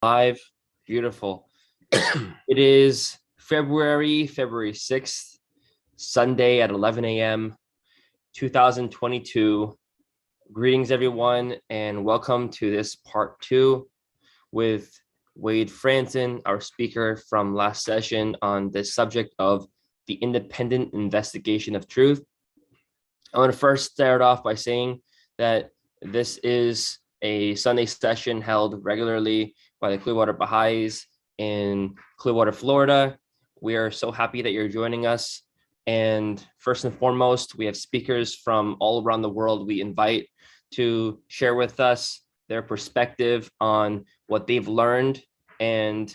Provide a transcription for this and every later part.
Live. Beautiful. It is February 6th, Sunday at 11 a.m., 2022. Greetings, everyone, and welcome to this part 2 with Wade Fransson, our speaker from last session on the subject of the independent investigation of truth. I want to first start off by saying that this is a Sunday session held regularly by the Clearwater Baha'is in Clearwater, Florida. We are so happy that you're joining us. And first and foremost, we have speakers from all around the world we invite to share with us their perspective on what they've learned and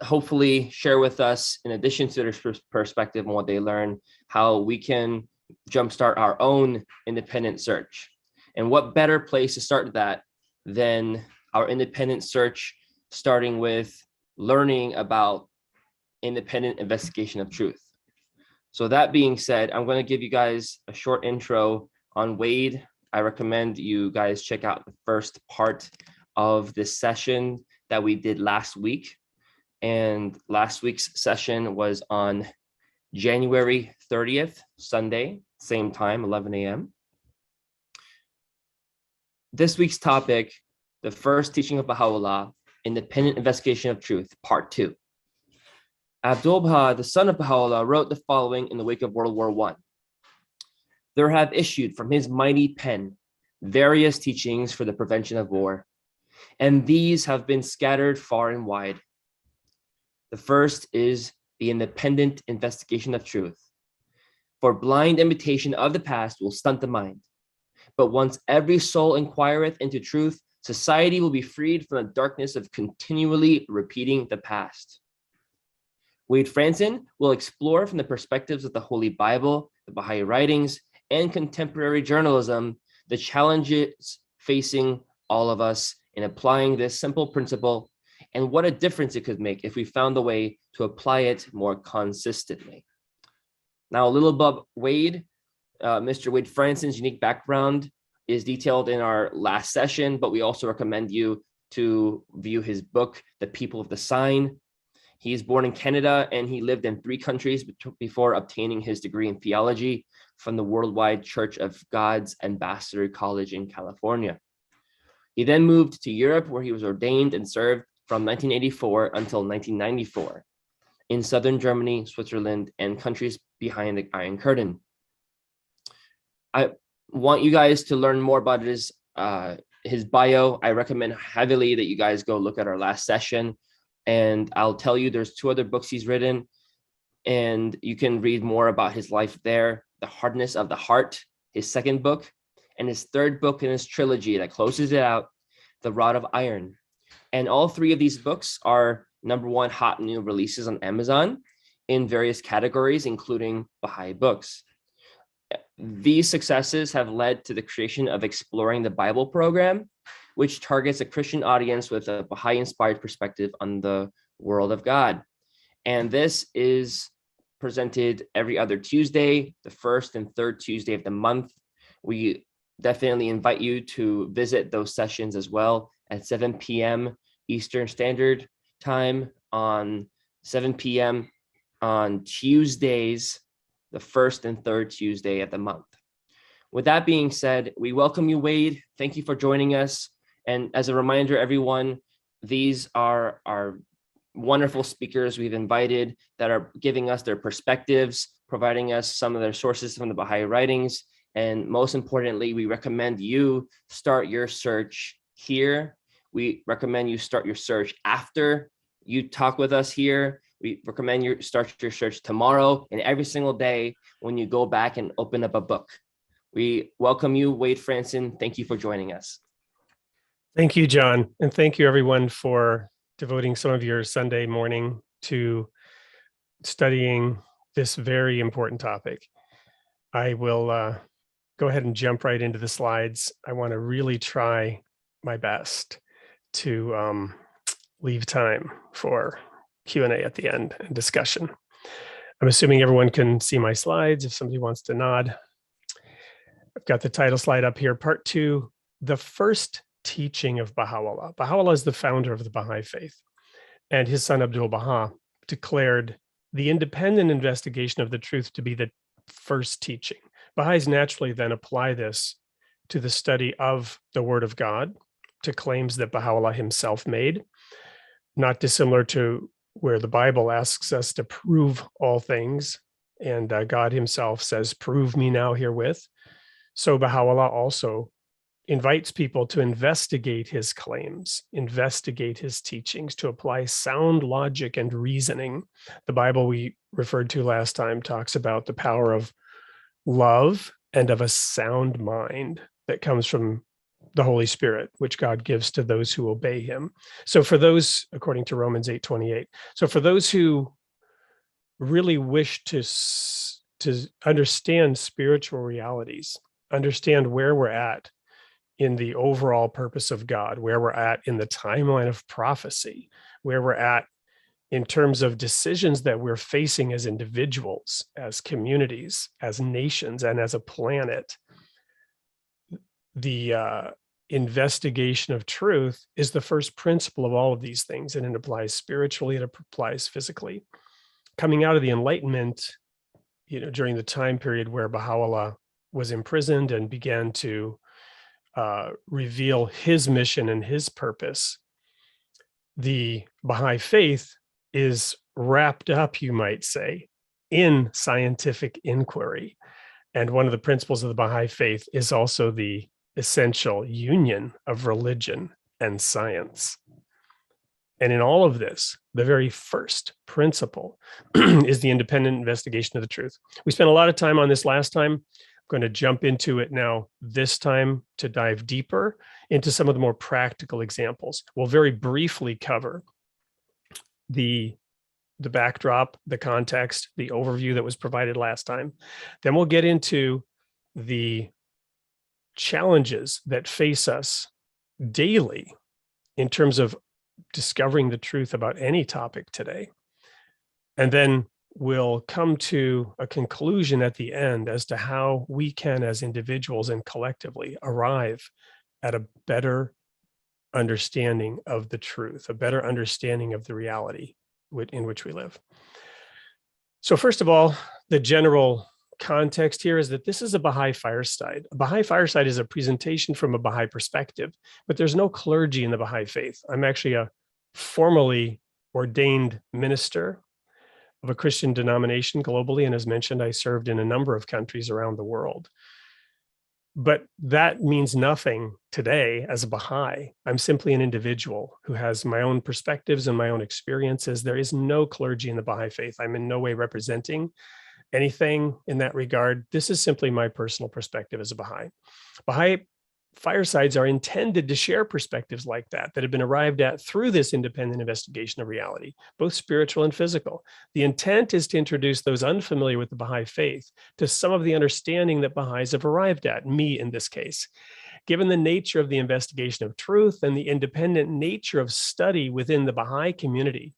hopefully share with us, in addition to their perspective on what they learned, how we can jumpstart our own independent search. And what better place to start that than our independent search, starting with learning about independent investigation of truth. So that being said, I'm going to give you guys a short intro on Wade. I recommend you guys check out the first part of this session that we did last week. And last week's session was on January 30th, Sunday, same time, 11 a.m. This week's topic, the first teaching of Baha'u'llah, independent investigation of truth, part 2. Abdu'l Baha, the son of Baha'u'llah, wrote the following in the wake of World War I. There have issued from his mighty pen various teachings for the prevention of war, and these have been scattered far and wide. The first is the independent investigation of truth. For blind imitation of the past will stunt the mind. But once every soul inquireth into truth, society will be freed from the darkness of continually repeating the past. Wade Fransson will explore from the perspectives of the Holy Bible, the Baha'i Writings, and contemporary journalism, the challenges facing all of us in applying this simple principle and what a difference it could make if we found a way to apply it more consistently. Now, a little about Wade. Mr. Wade Fransson's unique background is detailed in our last session, but we also recommend you to view his book, The People of the Sign. He is born in Canada and he lived in 3 countries before obtaining his degree in theology from the Worldwide Church of God's Ambassador College in California. He then moved to Europe, where he was ordained and served from 1984 until 1994 in southern Germany, Switzerland, and countries behind the Iron Curtain. I want you guys to learn more about his bio. I recommend heavily that you guys go look at our last session. And I'll tell you, there's 2 other books he's written, and you can read more about his life there. The Hardness of the Heart, his 2nd book, and his 3rd book in his trilogy that closes it out, The Rod of Iron. And all 3 of these books are #1 hot new releases on Amazon in various categories, including Baha'i books. These successes have led to the creation of Exploring the Bible program, which targets a Christian audience with a Baha'i-inspired perspective on the world of God. And this is presented every other Tuesday, the 1st and 3rd Tuesday of the month. We definitely invite you to visit those sessions as well at 7 p.m. Eastern Standard Time on 7 p.m. on Tuesdays, the 1st and 3rd Tuesday of the month. With that being said, we welcome you, Wade. Thank you for joining us. And as a reminder, everyone, these are our wonderful speakers we've invited that are giving us their perspectives, providing us some of their sources from the Baha'i Writings. And most importantly, we recommend you start your search here. We recommend you start your search after you talk with us here. We recommend you start your search tomorrow and every single day when you go back and open up a book. We welcome you, Wade Fransson. Thank you for joining us. Thank you, John. And thank you, everyone, for devoting some of your Sunday morning to studying this very important topic. I will go ahead and jump right into the slides. I want to really try my best to leave time for Q&A at the end and discussion. I'm assuming everyone can see my slides. If somebody wants to nod. I've got the title slide up here, part 2, the first teaching of Baha'u'llah. Baha'u'llah is the founder of the Baha'i faith, and his son Abdu'l Baha declared the independent investigation of the truth to be the first teaching. Baha'is naturally then apply this to the study of the Word of God, to claims that Baha'u'llah himself made, not dissimilar to where the Bible asks us to prove all things, and God himself says, "Prove me now herewith." So Baha'u'llah also invites people to investigate his claims, investigate his teachings, to apply sound logic and reasoning. The Bible we referred to last time talks about the power of love and of a sound mind that comes from the Holy Spirit, which God gives to those who obey him. So for those, according to Romans 8:28, so for those who really wish to understand spiritual realities, understand where we're at in the overall purpose of God, where we're at in the timeline of prophecy, where we're at in terms of decisions that we're facing as individuals, as communities, as nations, and as a planet, the investigation of truth is the first principle of all of these things, and it applies spiritually, it applies physically. Coming out of the Enlightenment, during the time period where Baha'u'llah was imprisoned and began to reveal his mission and his purpose, the Baha'i faith is wrapped up, you might say, in scientific inquiry. And one of the principles of the Baha'i faith is also the essential union of religion and science. And in all of this, the very first principle is the independent investigation of the truth. We spent a lot of time on this last time. I'm going to jump into it now this time to dive deeper into some of the more practical examples. We'll very briefly cover the backdrop, the context, the overview that was provided last time. Then we'll get into the challenges that face us daily in terms of discovering the truth about any topic today. And then we'll come to a conclusion at the end as to how we can, as individuals and collectively, arrive at a better understanding of the truth, a better understanding of the reality in which we live. So first of all, the general context here is that this is a Baha'i fireside. A Baha'i fireside is a presentation from a Baha'i perspective, but there's no clergy in the Baha'i faith. I'm actually a formally ordained minister of a Christian denomination globally, and as mentioned, I served in a number of countries around the world. But that means nothing today as a Baha'i. I'm simply an individual who has my own perspectives and my own experiences. There is no clergy in the Baha'i faith. I'm in no way representing anything in that regard. This is simply my personal perspective as a Baha'i. Baha'i firesides are intended to share perspectives like that have been arrived at through this independent investigation of reality, both spiritual and physical. The intent is to introduce those unfamiliar with the Baha'i faith to some of the understanding that Baha'is have arrived at, me in this case. Given the nature of the investigation of truth and the independent nature of study within the Baha'i community,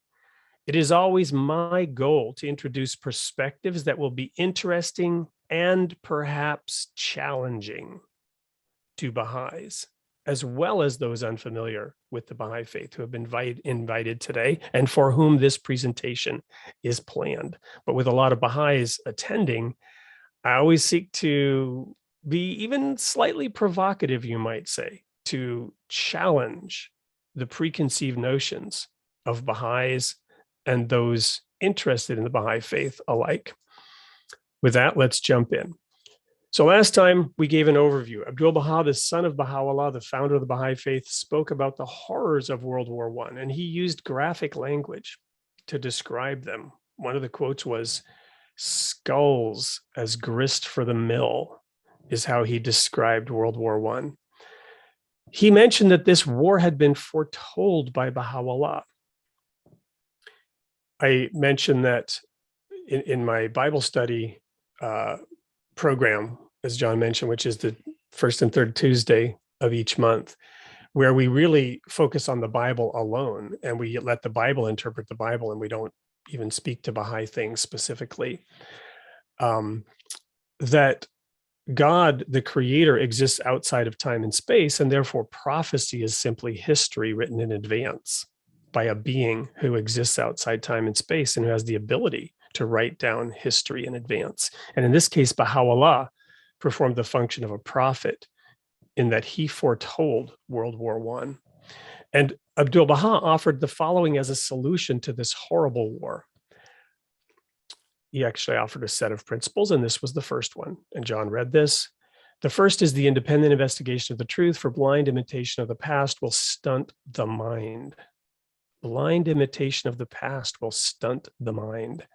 it is always my goal to introduce perspectives that will be interesting and perhaps challenging to Baha'is, as well as those unfamiliar with the Baha'i faith who have been invited today and for whom this presentation is planned. But with a lot of Baha'is attending, I always seek to be even slightly provocative, you might say, to challenge the preconceived notions of Baha'is and those interested in the Baha'i faith alike. With that, let's jump in. So last time we gave an overview. Abdu'l Baha, the son of Baha'u'llah, the founder of the Baha'i faith, spoke about the horrors of World War I, and he used graphic language to describe them. One of the quotes was, "Skulls as grist for the mill," is how he described World War I. He mentioned that this war had been foretold by Baha'u'llah. I mentioned that in my Bible study program, as John mentioned, which is the first and third Tuesday of each month, where we really focus on the Bible alone and we let the Bible interpret the Bible and we don't even speak to Baha'i things specifically, that God, the creator, exists outside of time and space, and therefore prophecy is simply history written in advance by a being who exists outside time and space and who has the ability to write down history in advance. And in this case, Baha'u'llah performed the function of a prophet in that he foretold World War I. And Abdu'l Baha offered the following as a solution to this horrible war. He actually offered a set of principles, and this was the first one. And John read this. The first is the independent investigation of the truth, for blind imitation of the past will stunt the mind. Blind imitation of the past will stunt the mind.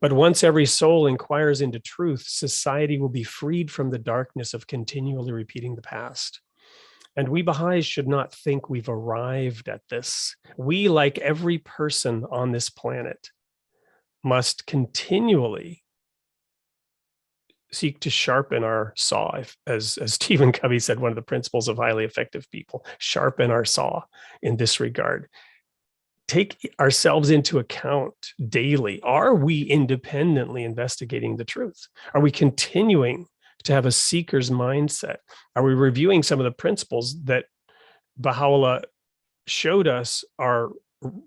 But once every soul inquires into truth, society will be freed from the darkness of continually repeating the past. And we Baha'is should not think we've arrived at this. We, like every person on this planet, must continually seek to sharpen our saw. As Stephen Covey said, one of the principles of highly effective people, sharpen our saw in this regard. Take ourselves into account daily. Are we independently investigating the truth? Are we continuing to have a seeker's mindset? Are we reviewing some of the principles that Baha'u'llah showed us are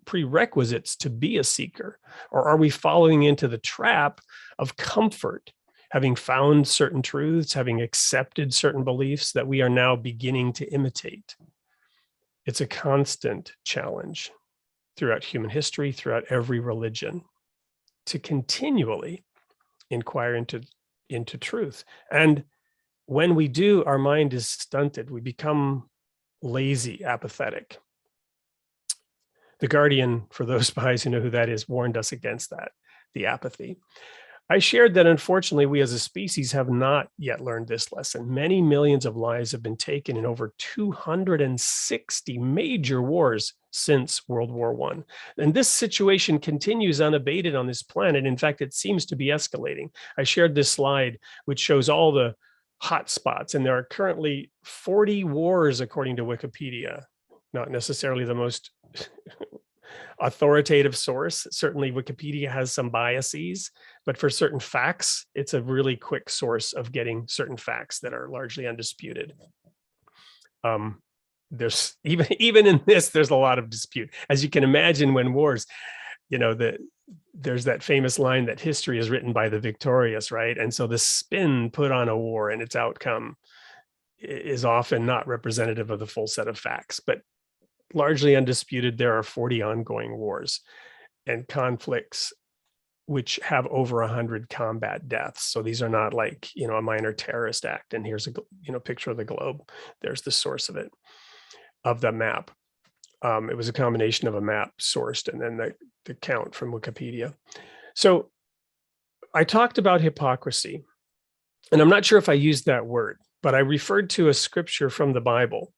prerequisites to be a seeker? Or are we following into the trap of comfort, having found certain truths, having accepted certain beliefs that we are now beginning to imitate? It's a constant challenge throughout human history, throughout every religion, to continually inquire into truth. And when we do, our mind is stunted. We become lazy, apathetic. The Guardian, for those Baha'is who know who that is, warned us against that, the apathy. I shared that unfortunately, we as a species have not yet learned this lesson. Many millions of lives have been taken in over 260 major wars since World War I. And this situation continues unabated on this planet. In fact, it seems to be escalating. I shared this slide, which shows all the hot spots, and there are currently 40 wars, according to Wikipedia. Not necessarily the most authoritative source. Certainly Wikipedia has some biases, but for certain facts, it's a really quick source of getting certain facts that are largely undisputed. There's even in this, there's a lot of dispute. As you can imagine, when wars, there's that famous line that history is written by the victorious, right? And so the spin put on a war and its outcome is often not representative of the full set of facts, but largely undisputed, there are 40 ongoing wars and conflicts which have over 100 combat deaths. So these are not like, a minor terrorist act. And here's a picture of the globe. There's the source of it, of the map. It was a combination of a map sourced and then the count from Wikipedia. So I talked about hypocrisy, and I'm not sure if I used that word, but I referred to a scripture from the Bible.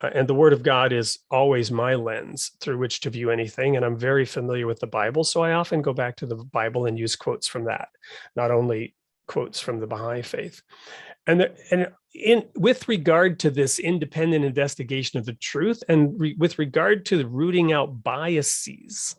And the word of God is always my lens through which to view anything. And I'm very familiar with the Bible. So I often go back to the Bible and use quotes from that, not only quotes from the Baha'i faith. And with regard to this independent investigation of the truth, and with regard to the rooting out biases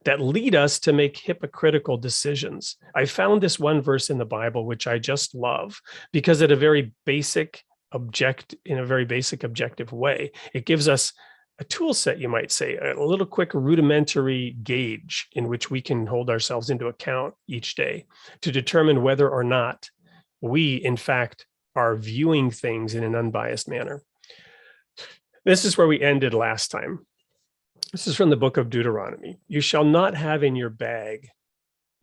that lead us to make hypocritical decisions, I found this one verse in the Bible, which I just love, because in a very basic objective way, it gives us a tool set, you might say, a little quick rudimentary gauge in which we can hold ourselves into account each day to determine whether or not we, in fact, are viewing things in an unbiased manner. This is where we ended last time. This is from the book of Deuteronomy. You shall not have in your bag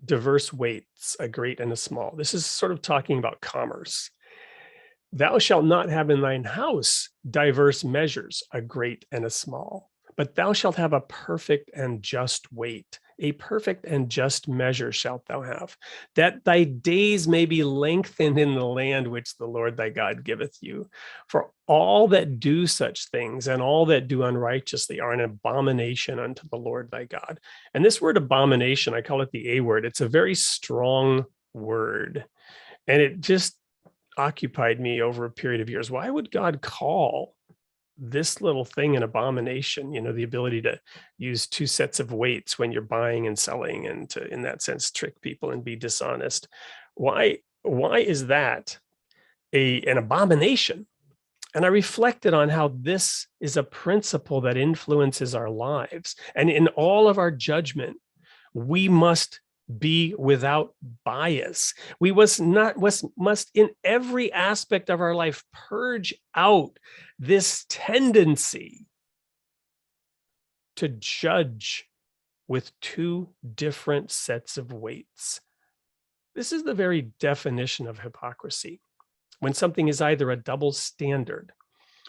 diverse weights, a great and a small. This is sort of talking about commerce. Thou shalt not have in thine house diverse measures, a great and a small, but thou shalt have a perfect and just weight. A perfect and just measure shalt thou have, that thy days may be lengthened in the land which the Lord thy God giveth you. For all that do such things and all that do unrighteously are an abomination unto the Lord thy God. And this word abomination, I call it the A word. It's a very strong word. And it just occupied me over a period of years. Why would God call this little thing an abomination? The ability to use two sets of weights when you're buying and selling, and to, in that sense, trick people and be dishonest. Why is that an abomination. And I reflected on how this is a principle that influences our lives. And in all of our judgment, we must be without bias. We must in every aspect of our life purge out this tendency to judge with two different sets of weights. This is the very definition of hypocrisy. When something is either a double standard,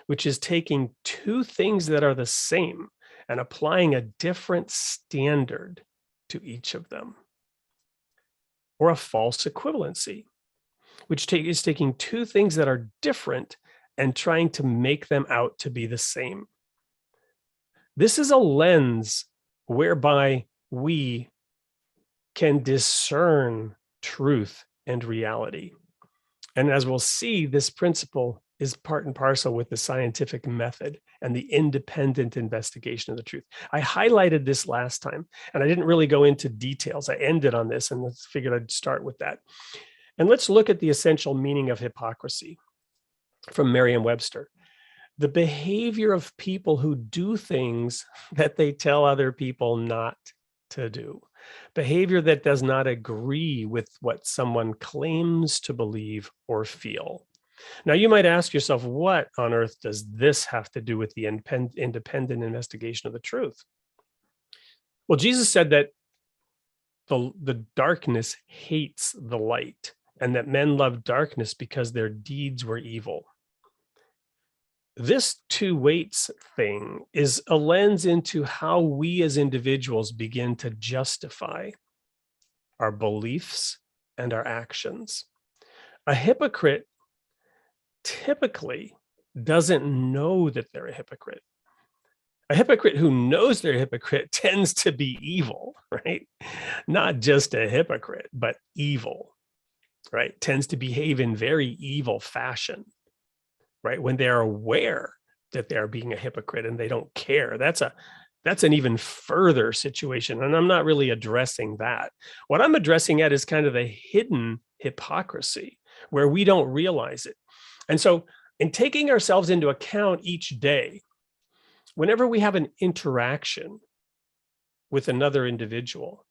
which is taking two things that are the same and applying a different standard to each of them, or a false equivalency, which is taking two things that are different and trying to make them out to be the same. This is a lens whereby we can discern truth and reality. And as we'll see, this principle is part and parcel with the scientific method and the independent investigation of the truth. I highlighted this last time, and I didn't really go into details. I ended on this and figured I'd start with that. And let's look at the essential meaning of hypocrisy from Merriam-Webster. The behavior of people who do things that they tell other people not to do. Behavior that does not agree with what someone claims to believe or feel. Now, you might ask yourself, what on earth does this have to do with the independent investigation of the truth? Well, Jesus said that the darkness hates the light, and that men love darkness because their deeds were evil. This two weights thing is a lens into how we as individuals begin to justify our beliefs and our actions. A hypocrite typically doesn't know that they're a hypocrite. A hypocrite who knows they're a hypocrite tends to be evil, right? Not just a hypocrite, but evil, right? Tends to behave in very evil fashion, right? When they're aware that they're being a hypocrite and they don't care. That's an even further situation. And I'm not really addressing that. What I'm addressing at is kind of the hidden hypocrisy where we don't realize it. And so in taking ourselves into account each day, whenever we have an interaction with another individual,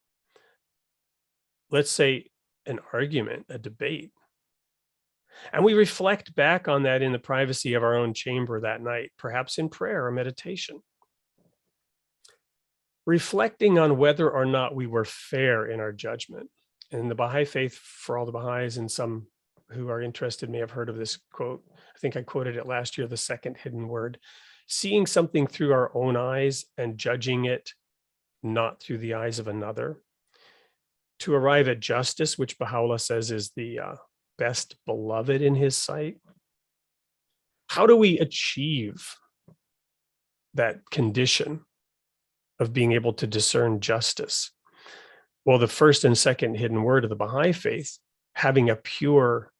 let's say an argument, a debate, and we reflect back on that in the privacy of our own chamber that night, perhaps in prayer or meditation, reflecting on whether or not we were fair in our judgment. In the Baha'i faith, for all the Baha'is, and some who are interested may have heard of this quote. I think I quoted it last year, the second hidden word. Seeing something through our own eyes and judging it not through the eyes of another. To arrive at justice, which Baha'u'llah says is the best beloved in his sight. How do we achieve that condition of being able to discern justice? Well, the first and second hidden word of the Baha'i faith, having a pure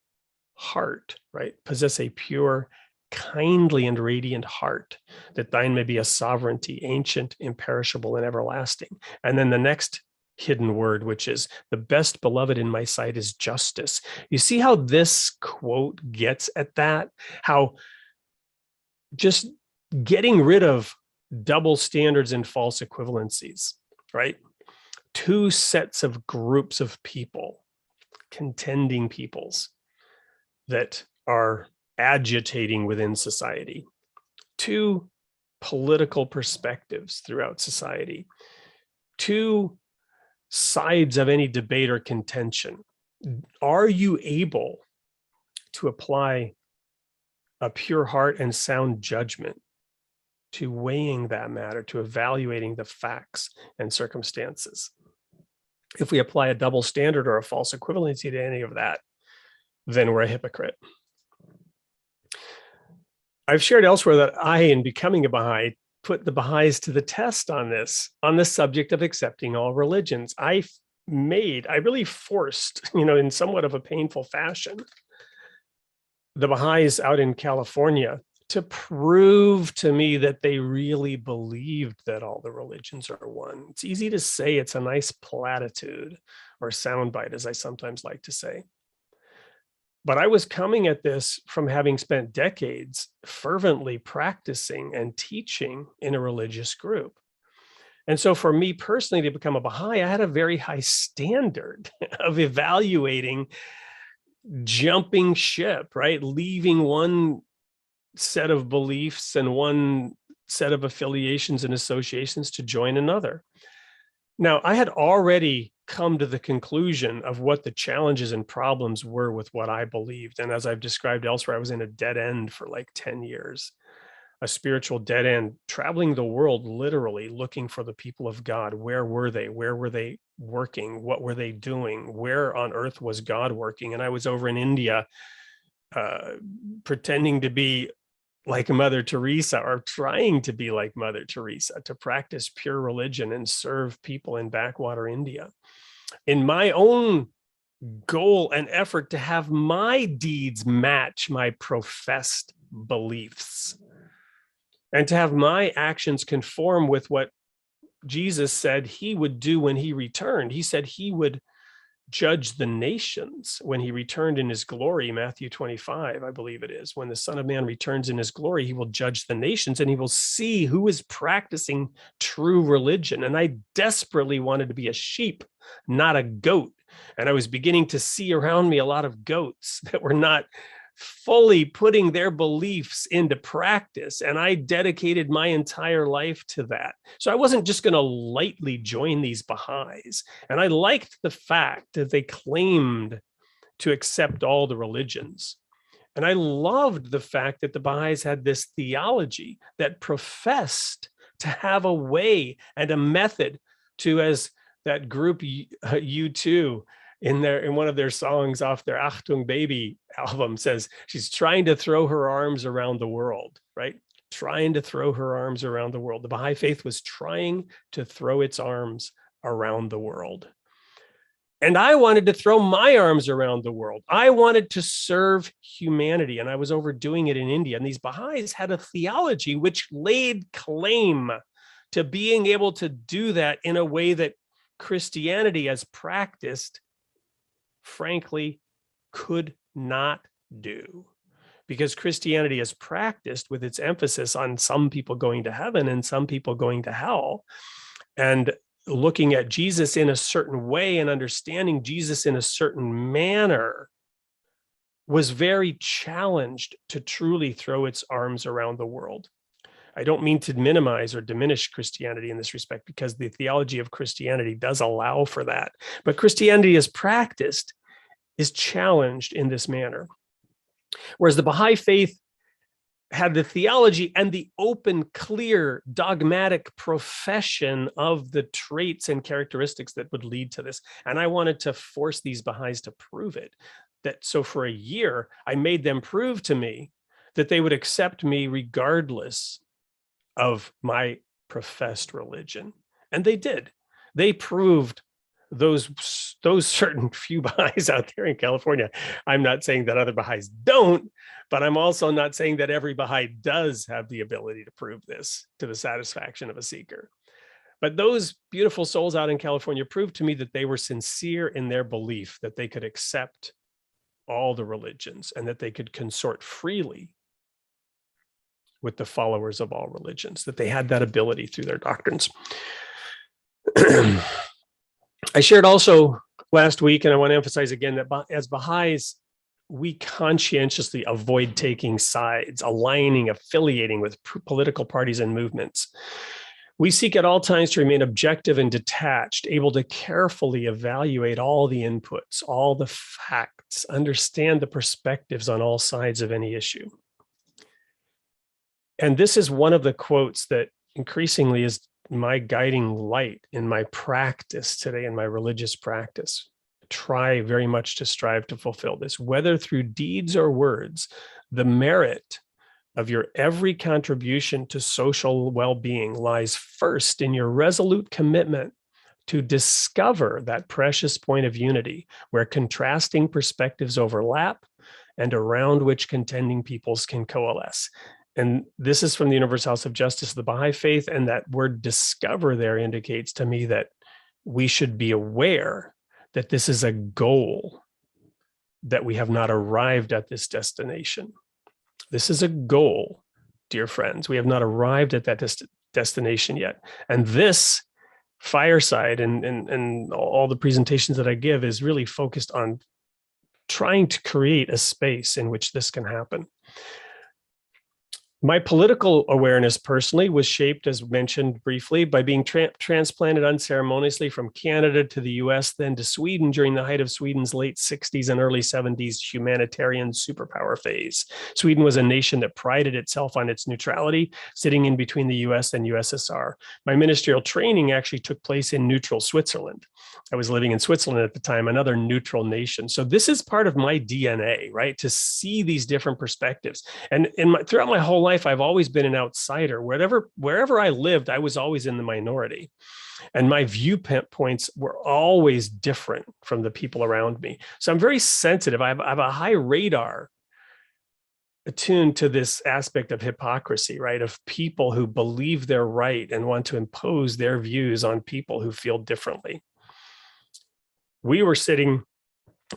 heart, right? Possess a pure, kindly, and radiant heart, that thine may be a sovereignty, ancient, imperishable, and everlasting. And then the next hidden word, which is the best beloved in my sight, is justice. You see how this quote gets at that? How just getting rid of double standards and false equivalencies, right? Two sets of groups of people, contending peoples that are agitating within society, two political perspectives throughout society, two sides of any debate or contention. Are you able to apply a pure heart and sound judgment to weighing that matter, to evaluating the facts and circumstances? If we apply a double standard or a false equivalency to any of that, then we're a hypocrite. I've shared elsewhere that I, in becoming a Baha'i, put the Baha'is to the test on the subject of accepting all religions. I really forced, in somewhat of a painful fashion, the Baha'is out in California to prove to me that they really believed that all the religions are one. It's easy to say, it's a nice platitude or soundbite, as I sometimes like to say. But I was coming at this from having spent decades fervently practicing and teaching in a religious group. And so for me personally to become a Baha'i, I had a very high standard of evaluating jumping ship, right? Leaving one set of beliefs and one set of affiliations and associations to join another. Now, I had already come to the conclusion of what the challenges and problems were with what I believed. And as I've described elsewhere, I was in a dead end for like 10 years, a spiritual dead end, traveling the world, literally looking for the people of God. Where were they? Where were they working? What were they doing? Where on earth was God working? And I was over in India, pretending to be like Mother Teresa, or trying to be like Mother Teresa, to practice pure religion and serve people in backwater India, in my own goal and effort to have my deeds match my professed beliefs, and to have my actions conform with what Jesus said he would do when he returned. He said he would judge the nations when he returned in his glory. Matthew 25, I believe it is. When the Son of Man returns in his glory, he will judge the nations, and he will see who is practicing true religion. And I desperately wanted to be a sheep, not a goat. And I was beginning to see around me a lot of goats that were not fully putting their beliefs into practice. And I dedicated my entire life to that. So I wasn't just going to lightly join these Baha'is. And I liked the fact that they claimed to accept all the religions. And I loved the fact that the Baha'is had this theology that professed to have a way and a method to, as that group U2 in one of their songs off their Achtung Baby album says, she's trying to throw her arms around the world, right? Trying to throw her arms around the world. The Baha'i faith was trying to throw its arms around the world. And I wanted to throw my arms around the world. I wanted to serve humanity, and I was overdoing it in India. And these Baha'is had a theology which laid claim to being able to do that in a way that Christianity, as practiced, frankly, could not do. Because Christianity is practiced with its emphasis on some people going to heaven and some people going to hell, and looking at Jesus in a certain way and understanding Jesus in a certain manner, was very challenged to truly throw its arms around the world. I don't mean to minimize or diminish Christianity in this respect, because the theology of Christianity does allow for that. But Christianity as practiced is challenged in this manner. Whereas the Baha'i faith had the theology and the open, clear, dogmatic profession of the traits and characteristics that would lead to this. And I wanted to force these Baha'is to prove it. So for a year, I made them prove to me that they would accept me regardless of my professed religion. And they did. They proved those certain few Baha'is out there in California. I'm not saying that other Baha'is don't, but I'm also not saying that every Baha'i does have the ability to prove this to the satisfaction of a seeker. But those beautiful souls out in California proved to me that they were sincere in their belief that they could accept all the religions and that they could consort freely with the followers of all religions, that they had that ability through their doctrines. I shared also last week, and I want to emphasize again, that as Baha'is, we conscientiously avoid taking sides, aligning, affiliating with political parties and movements. We seek at all times to remain objective and detached, able to carefully evaluate all the inputs, all the facts, understand the perspectives on all sides of any issue. And this is one of the quotes that increasingly is my guiding light in my practice today, in my religious practice. Try very much to strive to fulfill this, whether through deeds or words. The merit of your every contribution to social well-being lies first in your resolute commitment to discover that precious point of unity where contrasting perspectives overlap and around which contending peoples can coalesce. And this is from the Universal House of Justice of the Baha'i Faith, and that word discover there indicates to me that we should be aware that this is a goal that we have not arrived at this destination. This is a goal, dear friends. We have not arrived at that destination yet. And this fireside and all the presentations that I give is really focused on trying to create a space in which this can happen. My political awareness personally was shaped, as mentioned briefly, by being transplanted unceremoniously from Canada to the US, then to Sweden during the height of Sweden's late 60s and early 70s humanitarian superpower phase. Sweden was a nation that prided itself on its neutrality, sitting in between the US and USSR. My ministerial training actually took place in neutral Switzerland. I was living in Switzerland at the time, another neutral nation. So this is part of my DNA, right? To see these different perspectives. And throughout my whole life, I've always been an outsider. Wherever I lived, I was always in the minority. And my viewpoints were always different from the people around me. So I'm very sensitive. I have a high radar attuned to this aspect of hypocrisy, right? Of people who believe they're right and want to impose their views on people who feel differently. We were sitting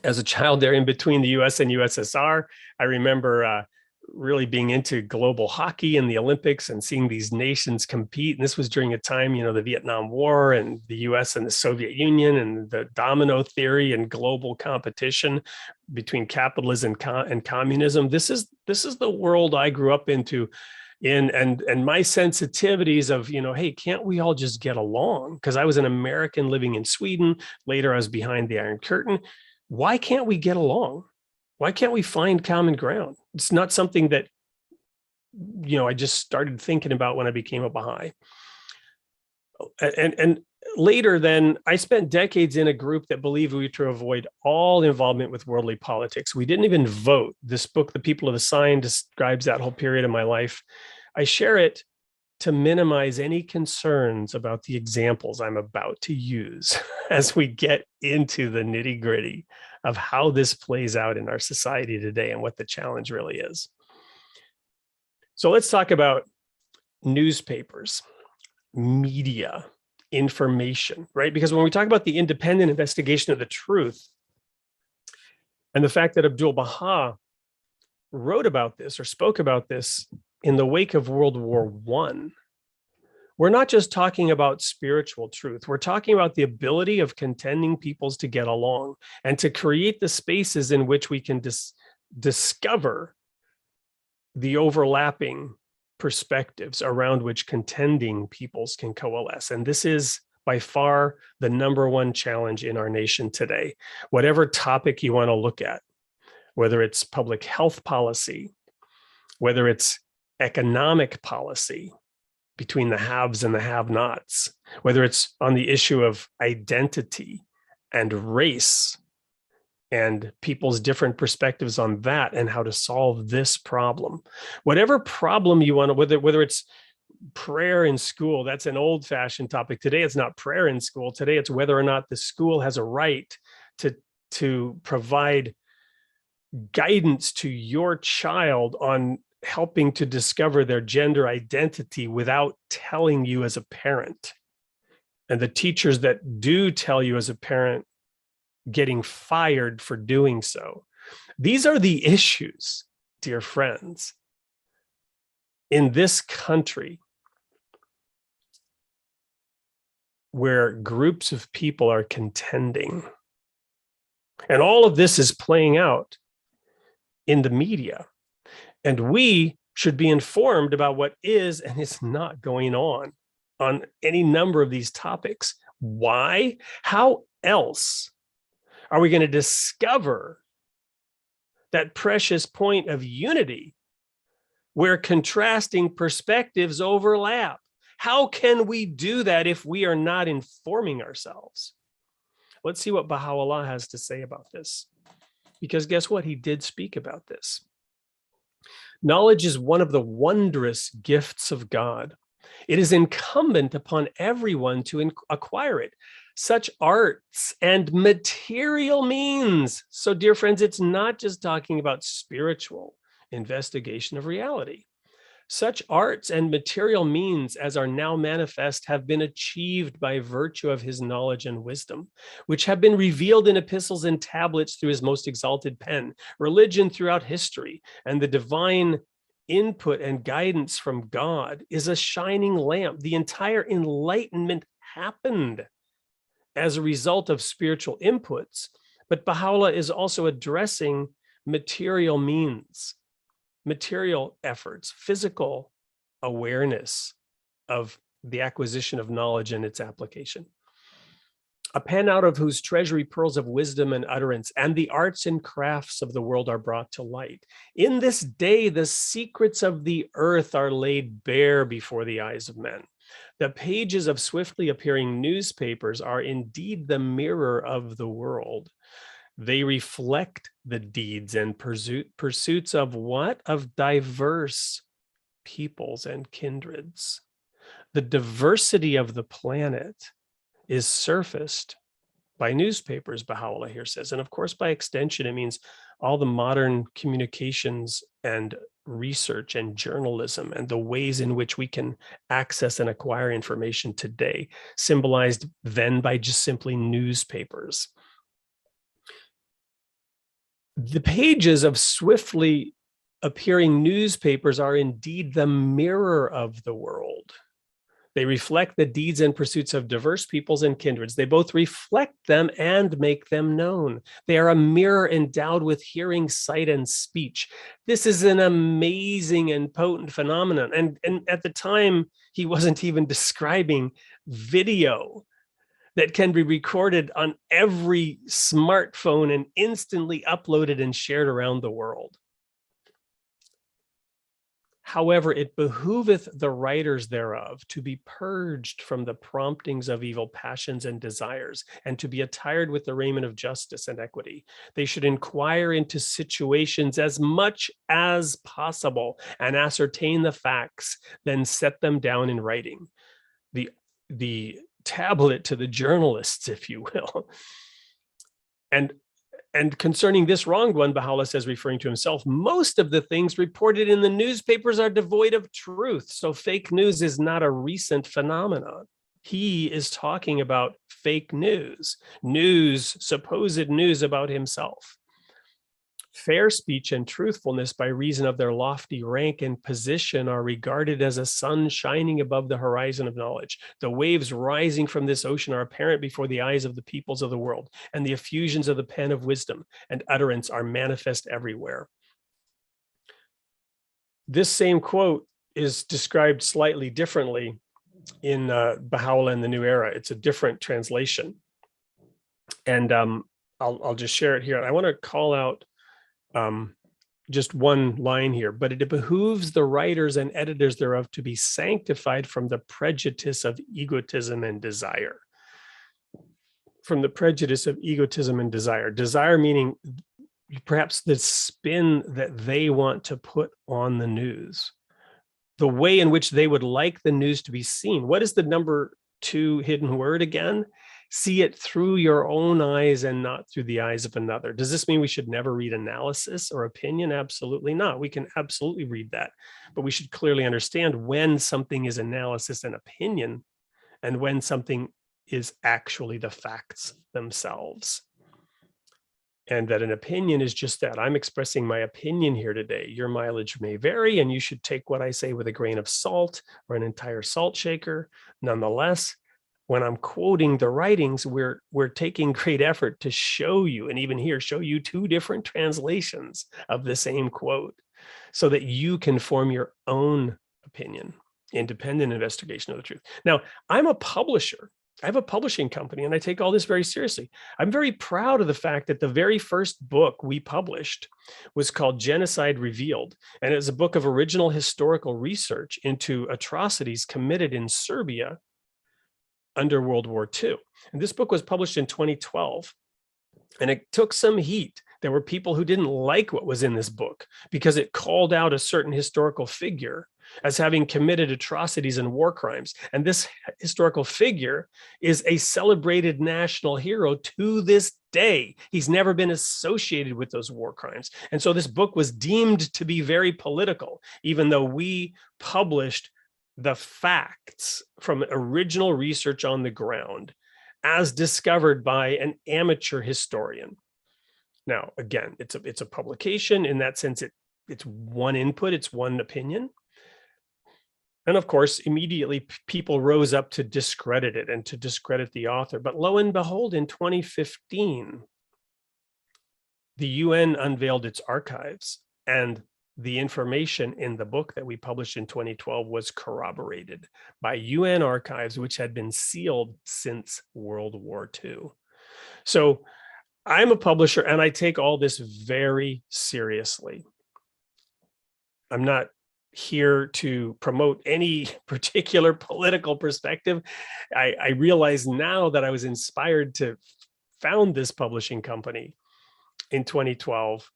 as a child there in between the US and USSR. I remember really being into global hockey and the Olympics and seeing these nations compete. And this was during a time, the Vietnam War and the US and the Soviet Union and the domino theory and global competition between capitalism and communism. This is the world I grew up into. And my sensitivities of, hey, can't we all just get along? Because I was an American living in Sweden. Later, I was behind the Iron Curtain. Why can't we get along? Why can't we find common ground? It's not something that, I just started thinking about when I became a Baha'i. And later then, I spent decades in a group that believed we were to avoid all involvement with worldly politics. We didn't even vote. This book, The People of the Sign, describes that whole period of my life. I share it to minimize any concerns about the examples I'm about to use as we get into the nitty-gritty of how this plays out in our society today and what the challenge really is. So let's talk about newspapers, media, information, right? Because when we talk about the independent investigation of the truth and the fact that Abdu'l Baha wrote about this or spoke about this in the wake of World War I, we're not just talking about spiritual truth. We're talking about the ability of contending peoples to get along and to create the spaces in which we can discover the overlapping perspectives around which contending peoples can coalesce. And this is by far the number one challenge in our nation today. Whatever topic you want to look at, whether it's public health policy, whether it's economic policy between the haves and the have-nots, whether it's on the issue of identity and race and people's different perspectives on that and how to solve this problem. Whatever problem you want to, whether it's prayer in school, that's an old-fashioned topic. Today, it's not prayer in school. Today, it's whether or not the school has a right to provide guidance to your child on helping to discover their gender identity without telling you as a parent. And the teachers that do tell you as a parent getting fired for doing so. These are the issues, dear friends, in this country where groups of people are contending. And all of this is playing out in the media. And we should be informed about what is and is not going on any number of these topics. Why? How else are we going to discover that precious point of unity where contrasting perspectives overlap? How can we do that if we are not informing ourselves? Let's see what Baha'u'llah has to say about this. Because guess what? He did speak about this. Knowledge is one of the wondrous gifts of God. It is incumbent upon everyone to acquire it. Such arts and material means. So, dear friends, it's not just talking about spiritual investigation of reality. Such arts and material means as are now manifest have been achieved by virtue of his knowledge and wisdom, which have been revealed in epistles and tablets through his most exalted pen, religion throughout history, and the divine input and guidance from God is a shining lamp. The entire enlightenment happened as a result of spiritual inputs, but Baha'u'llah is also addressing material means, material efforts, physical awareness of the acquisition of knowledge and its application. A pen out of whose treasury pearls of wisdom and utterance and the arts and crafts of the world are brought to light. In this day, the secrets of the earth are laid bare before the eyes of men. The pages of swiftly appearing newspapers are indeed the mirror of the world. They reflect the deeds and pursuits of what? Of diverse peoples and kindreds. The diversity of the planet is surfaced by newspapers, Baha'u'llah here says. And of course, by extension, it means all the modern communications and research and journalism and the ways in which we can access and acquire information today, symbolized then by just simply newspapers. The pages of swiftly appearing newspapers are indeed the mirror of the world. They reflect the deeds and pursuits of diverse peoples and kindreds. They both reflect them and make them known. They are a mirror endowed with hearing, sight, and speech. This is an amazing and potent phenomenon. And at the time, he wasn't even describing video that can be recorded on every smartphone and instantly uploaded and shared around the world. However, it behooveth the writers thereof to be purged from the promptings of evil passions and desires, and to be attired with the raiment of justice and equity. They should inquire into situations as much as possible and ascertain the facts, then set them down in writing. The tablet to the journalists, if you will. And concerning this wronged one, Baha'u'llah says, referring to himself, most of the things reported in the newspapers are devoid of truth. So fake news is not a recent phenomenon. He is talking about fake news, supposed news about himself. Fair speech and truthfulness by reason of their lofty rank and position are regarded as a sun shining above the horizon of knowledge. The waves rising from this ocean are apparent before the eyes of the peoples of the world, and the effusions of the pen of wisdom and utterance are manifest everywhere. This same quote is described slightly differently in Baha'u'llah in the New Era. It's a different translation. And I'll just share it here. I want to call out just one line here, but it behooves the writers and editors thereof to be sanctified from the prejudice of egotism and desire. From the prejudice of egotism and desire. Desire meaning perhaps the spin that they want to put on the news, the way in which they would like the news to be seen. What is the number 2 hidden word again? See it through your own eyes and not through the eyes of another. Does this mean we should never read analysis or opinion? Absolutely not. We can absolutely read that, but we should clearly understand when something is analysis and opinion and when something is actually the facts themselves. And that an opinion is just that. I'm expressing my opinion here today. Your mileage may vary, and you should take what I say with a grain of salt or an entire salt shaker. Nonetheless, when I'm quoting the writings, we're taking great effort to show you, and even here, show you 2 different translations of the same quote so that you can form your own opinion, independent investigation of the truth. Now, I'm a publisher. I have a publishing company, and I take all this very seriously. I'm very proud of the fact that the very first book we published was called Genocide Revealed, and it was a book of original historical research into atrocities committed in Serbia under World War II. And this book was published in 2012, and it took some heat. There were people who didn't like what was in this book because it called out a certain historical figure as having committed atrocities and war crimes. And this historical figure is a celebrated national hero to this day. He's never been associated with those war crimes. And so this book was deemed to be very political, even though we published the facts from original research on the ground as discovered by an amateur historian. Now, again, it's a publication. In that sense, it's one input, it's one opinion. And of course, immediately people rose up to discredit it and to discredit the author. But lo and behold, in 2015, the UN unveiled its archives, and the information in the book that we published in 2012 was corroborated by UN archives, which had been sealed since World War II. So I'm a publisher and I take all this very seriously. I'm not here to promote any particular political perspective. I realize now that I was inspired to found this publishing company in 2012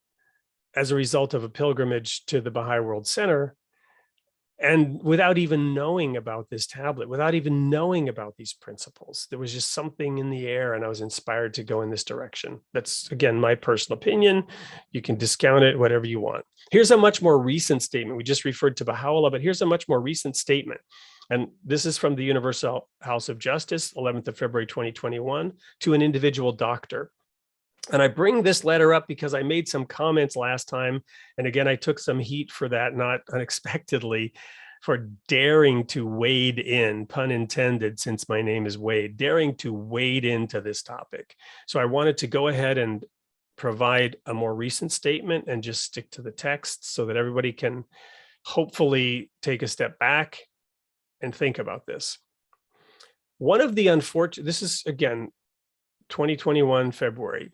as a result of a pilgrimage to the Baha'i World Center. And without even knowing about this tablet, without even knowing about these principles, there was just something in the air and I was inspired to go in this direction. That's, again, my personal opinion. You can discount it, whatever you want. Here's a much more recent statement. We just referred to Baha'u'llah, but here's a much more recent statement. And this is from the Universal House of Justice, 11th of February, 2021, to an individual doctor. And I bring this letter up because I made some comments last time. And again, I took some heat for that, not unexpectedly, for daring to wade in, pun intended, since my name is Wade, daring to wade into this topic. So I wanted to go ahead and provide a more recent statement and just stick to the text so that everybody can hopefully take a step back and think about this. One of the unfortunate, this is again, 2021, February,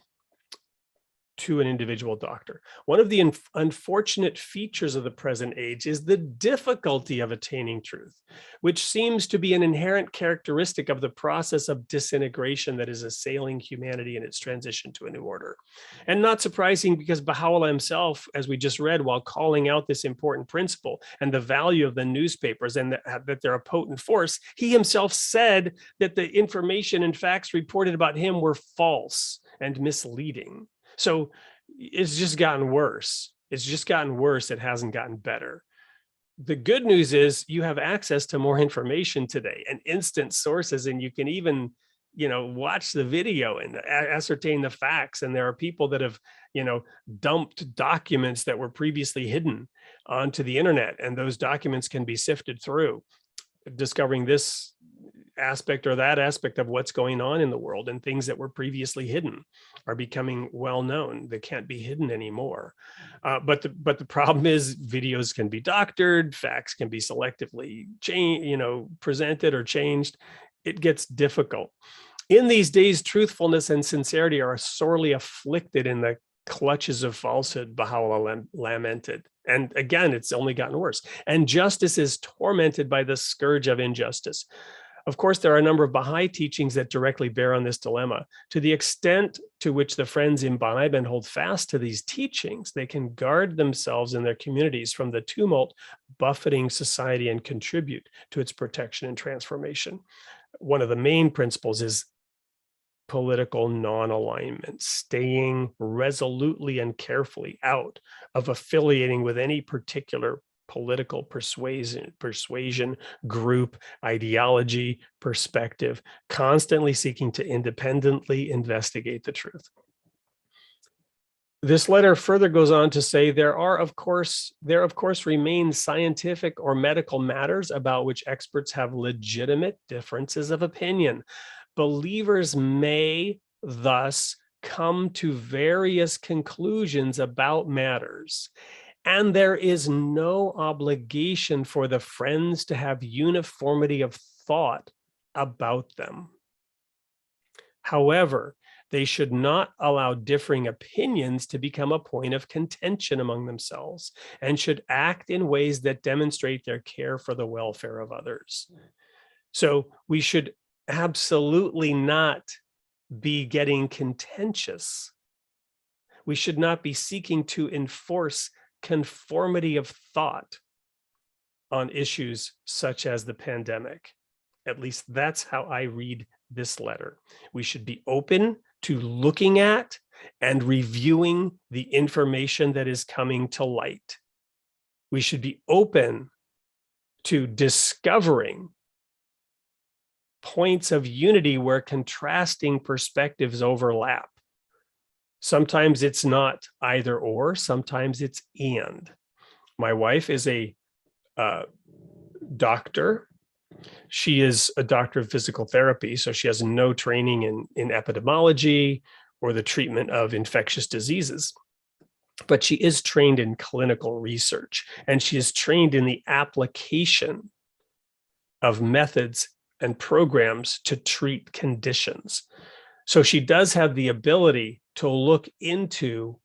to an individual doctor. One of the unfortunate features of the present age is the difficulty of attaining truth, which seems to be an inherent characteristic of the process of disintegration that is assailing humanity in its transition to a new order. And not surprising, because Baha'u'llah himself, as we just read, while calling out this important principle and the value of the newspapers and that they're a potent force, he himself said that the information and facts reported about him were false and misleading. So it's just gotten worse. It's just gotten worse. It hasn't gotten better. The good news is you have access to more information today and instant sources, and you can even, watch the video and ascertain the facts. And there are people that have, dumped documents that were previously hidden onto the internet, and those documents can be sifted through, discovering this aspect or that aspect of what's going on in the world, and things that were previously hidden are becoming well known. They can't be hidden anymore. But the problem is videos can be doctored, facts can be selectively presented or changed. It gets difficult. In these days, truthfulness and sincerity are sorely afflicted in the clutches of falsehood, Baha'u'llah lamented. And again, it's only gotten worse. And justice is tormented by the scourge of injustice. Of course, there are a number of Baha'i teachings that directly bear on this dilemma. To the extent to which the friends imbibe and hold fast to these teachings, they can guard themselves and their communities from the tumult buffeting society and contribute to its protection and transformation. One of the main principles is political non-alignment, staying resolutely and carefully out of affiliating with any particular political persuasion, group, ideology, perspective, constantly seeking to independently investigate the truth. This letter further goes on to say there of course remain scientific or medical matters about which experts have legitimate differences of opinion. Believers may thus come to various conclusions about matters, and there is no obligation for the friends to have uniformity of thought about them. However, they should not allow differing opinions to become a point of contention among themselves, and should act in ways that demonstrate their care for the welfare of others. So we should absolutely not be getting contentious. We should not be seeking to enforce conformity of thought on issues such as the pandemic. At least that's how I read this letter. We should be open to looking at and reviewing the information that is coming to light. We should be open to discovering points of unity where contrasting perspectives overlap. Sometimes it's not either or, sometimes it's and. My wife is a doctor. She is a doctor of physical therapy, so she has no training in epidemiology or the treatment of infectious diseases. But she is trained in clinical research, and she is trained in the application of methods and programs to treat conditions. So she does have the ability to look into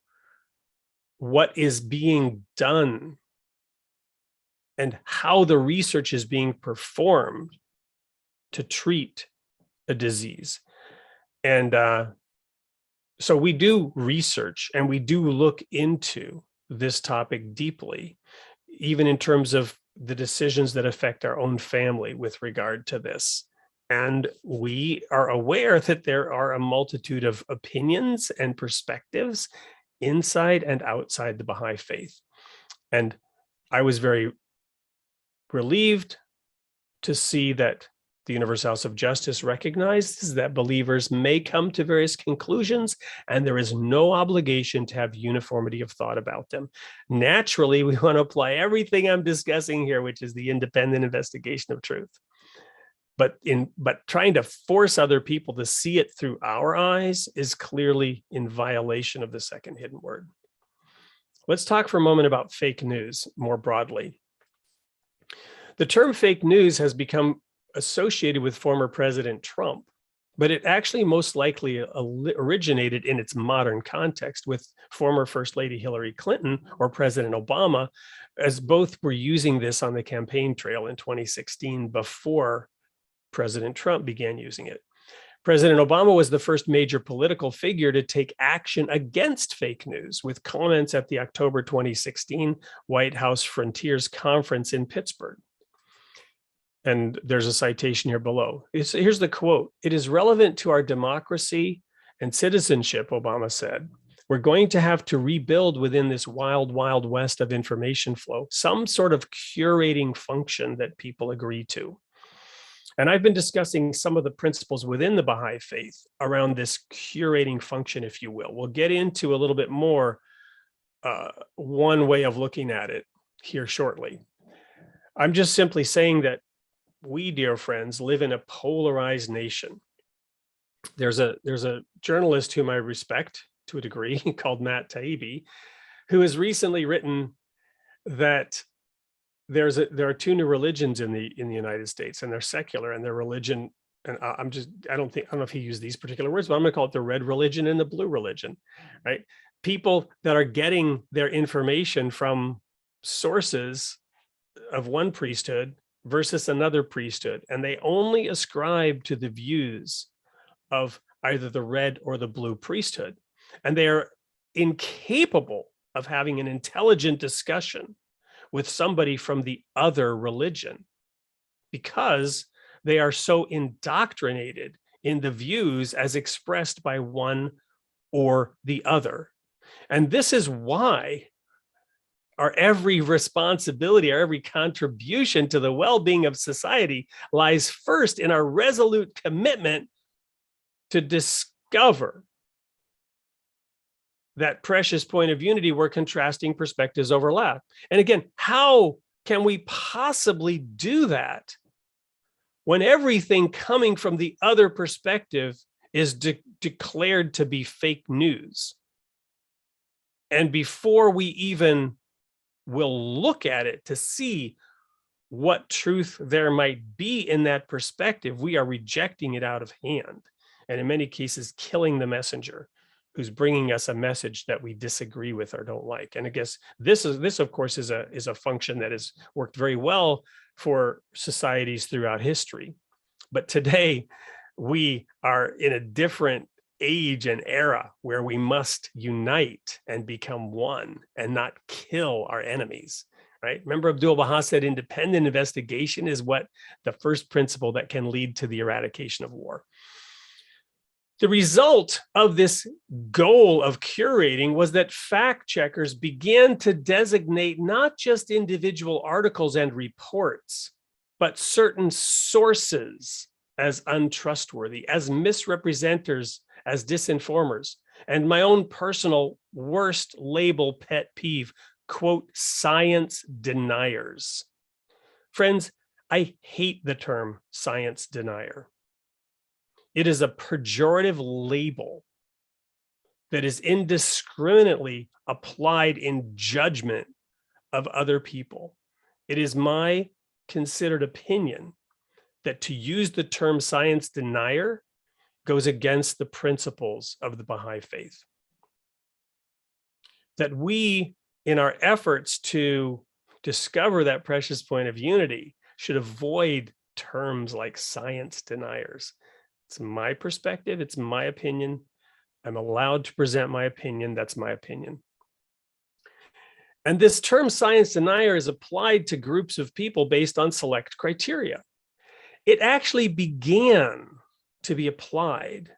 what is being done and how the research is being performed to treat a disease. And so we do research and we do look into this topic deeply, even in terms of the decisions that affect our own family with regard to this. And we are aware that there are a multitude of opinions and perspectives inside and outside the Baha'i faith. And I was very relieved to see that the Universal House of Justice recognizes that believers may come to various conclusions, and there is no obligation to have uniformity of thought about them. Naturally, we want to apply everything I'm discussing here, which is the independent investigation of truth. But trying to force other people to see it through our eyes is clearly in violation of the second hidden word. Let's talk for a moment about fake news more broadly. The term fake news has become associated with former President Trump, but it actually most likely originated in its modern context with former First Lady Hillary Clinton or President Obama, as both were using this on the campaign trail in 2016 before President Trump began using it. President Obama was the first major political figure to take action against fake news with comments at the October 2016 White House Frontiers Conference in Pittsburgh. And there's a citation here below. Here's the quote. "It is relevant to our democracy and citizenship," Obama said. "We're going to have to rebuild within this wild, wild west of information flow, some sort of curating function that people agree to." And I've been discussing some of the principles within the Baha'i faith around this curating function, if you will. We'll get into a little bit more one way of looking at it here shortly. I'm just simply saying that we, dear friends, live in a polarized nation. There's a journalist whom I respect to a degree called Matt Taibbi, who has recently written that there are two new religions in the United States, and they're secular, and their religion, and I don't know if he used these particular words, but I'm going to call it the red religion and the blue religion, right? People that are getting their information from sources of one priesthood versus another priesthood, and they only ascribe to the views of either the red or the blue priesthood, and they are incapable of having an intelligent discussion with somebody from the other religion because they are so indoctrinated in the views as expressed by one or the other. And this is why our every responsibility, our every contribution to the well-being of society lies first in our resolute commitment to discover that precious point of unity where contrasting perspectives overlap. And again, how can we possibly do that when everything coming from the other perspective is declared to be fake news? And before we even will look at it to see what truth there might be in that perspective, we are rejecting it out of hand, and in many cases killing the messenger who's bringing us a message that we disagree with or don't like. And I guess this of course is a function that has worked very well for societies throughout history. But today we are in a different age and era where we must unite and become one and not kill our enemies, right? Remember, Abdu'l Baha said independent investigation is what the first principle that can lead to the eradication of war. The result of this goal of curating was that fact checkers began to designate not just individual articles and reports, but certain sources as untrustworthy, as misrepresenters, as disinformers. And my own personal worst label pet peeve, quote, science deniers. Friends, I hate the term science denier. It is a pejorative label that is indiscriminately applied in judgment of other people. It is my considered opinion that to use the term science denier goes against the principles of the Baha'i faith. That we, in our efforts to discover that precious point of unity, should avoid terms like science deniers. It's my perspective. It's my opinion. I'm allowed to present my opinion. That's my opinion. And this term science denier is applied to groups of people based on select criteria. It actually began to be applied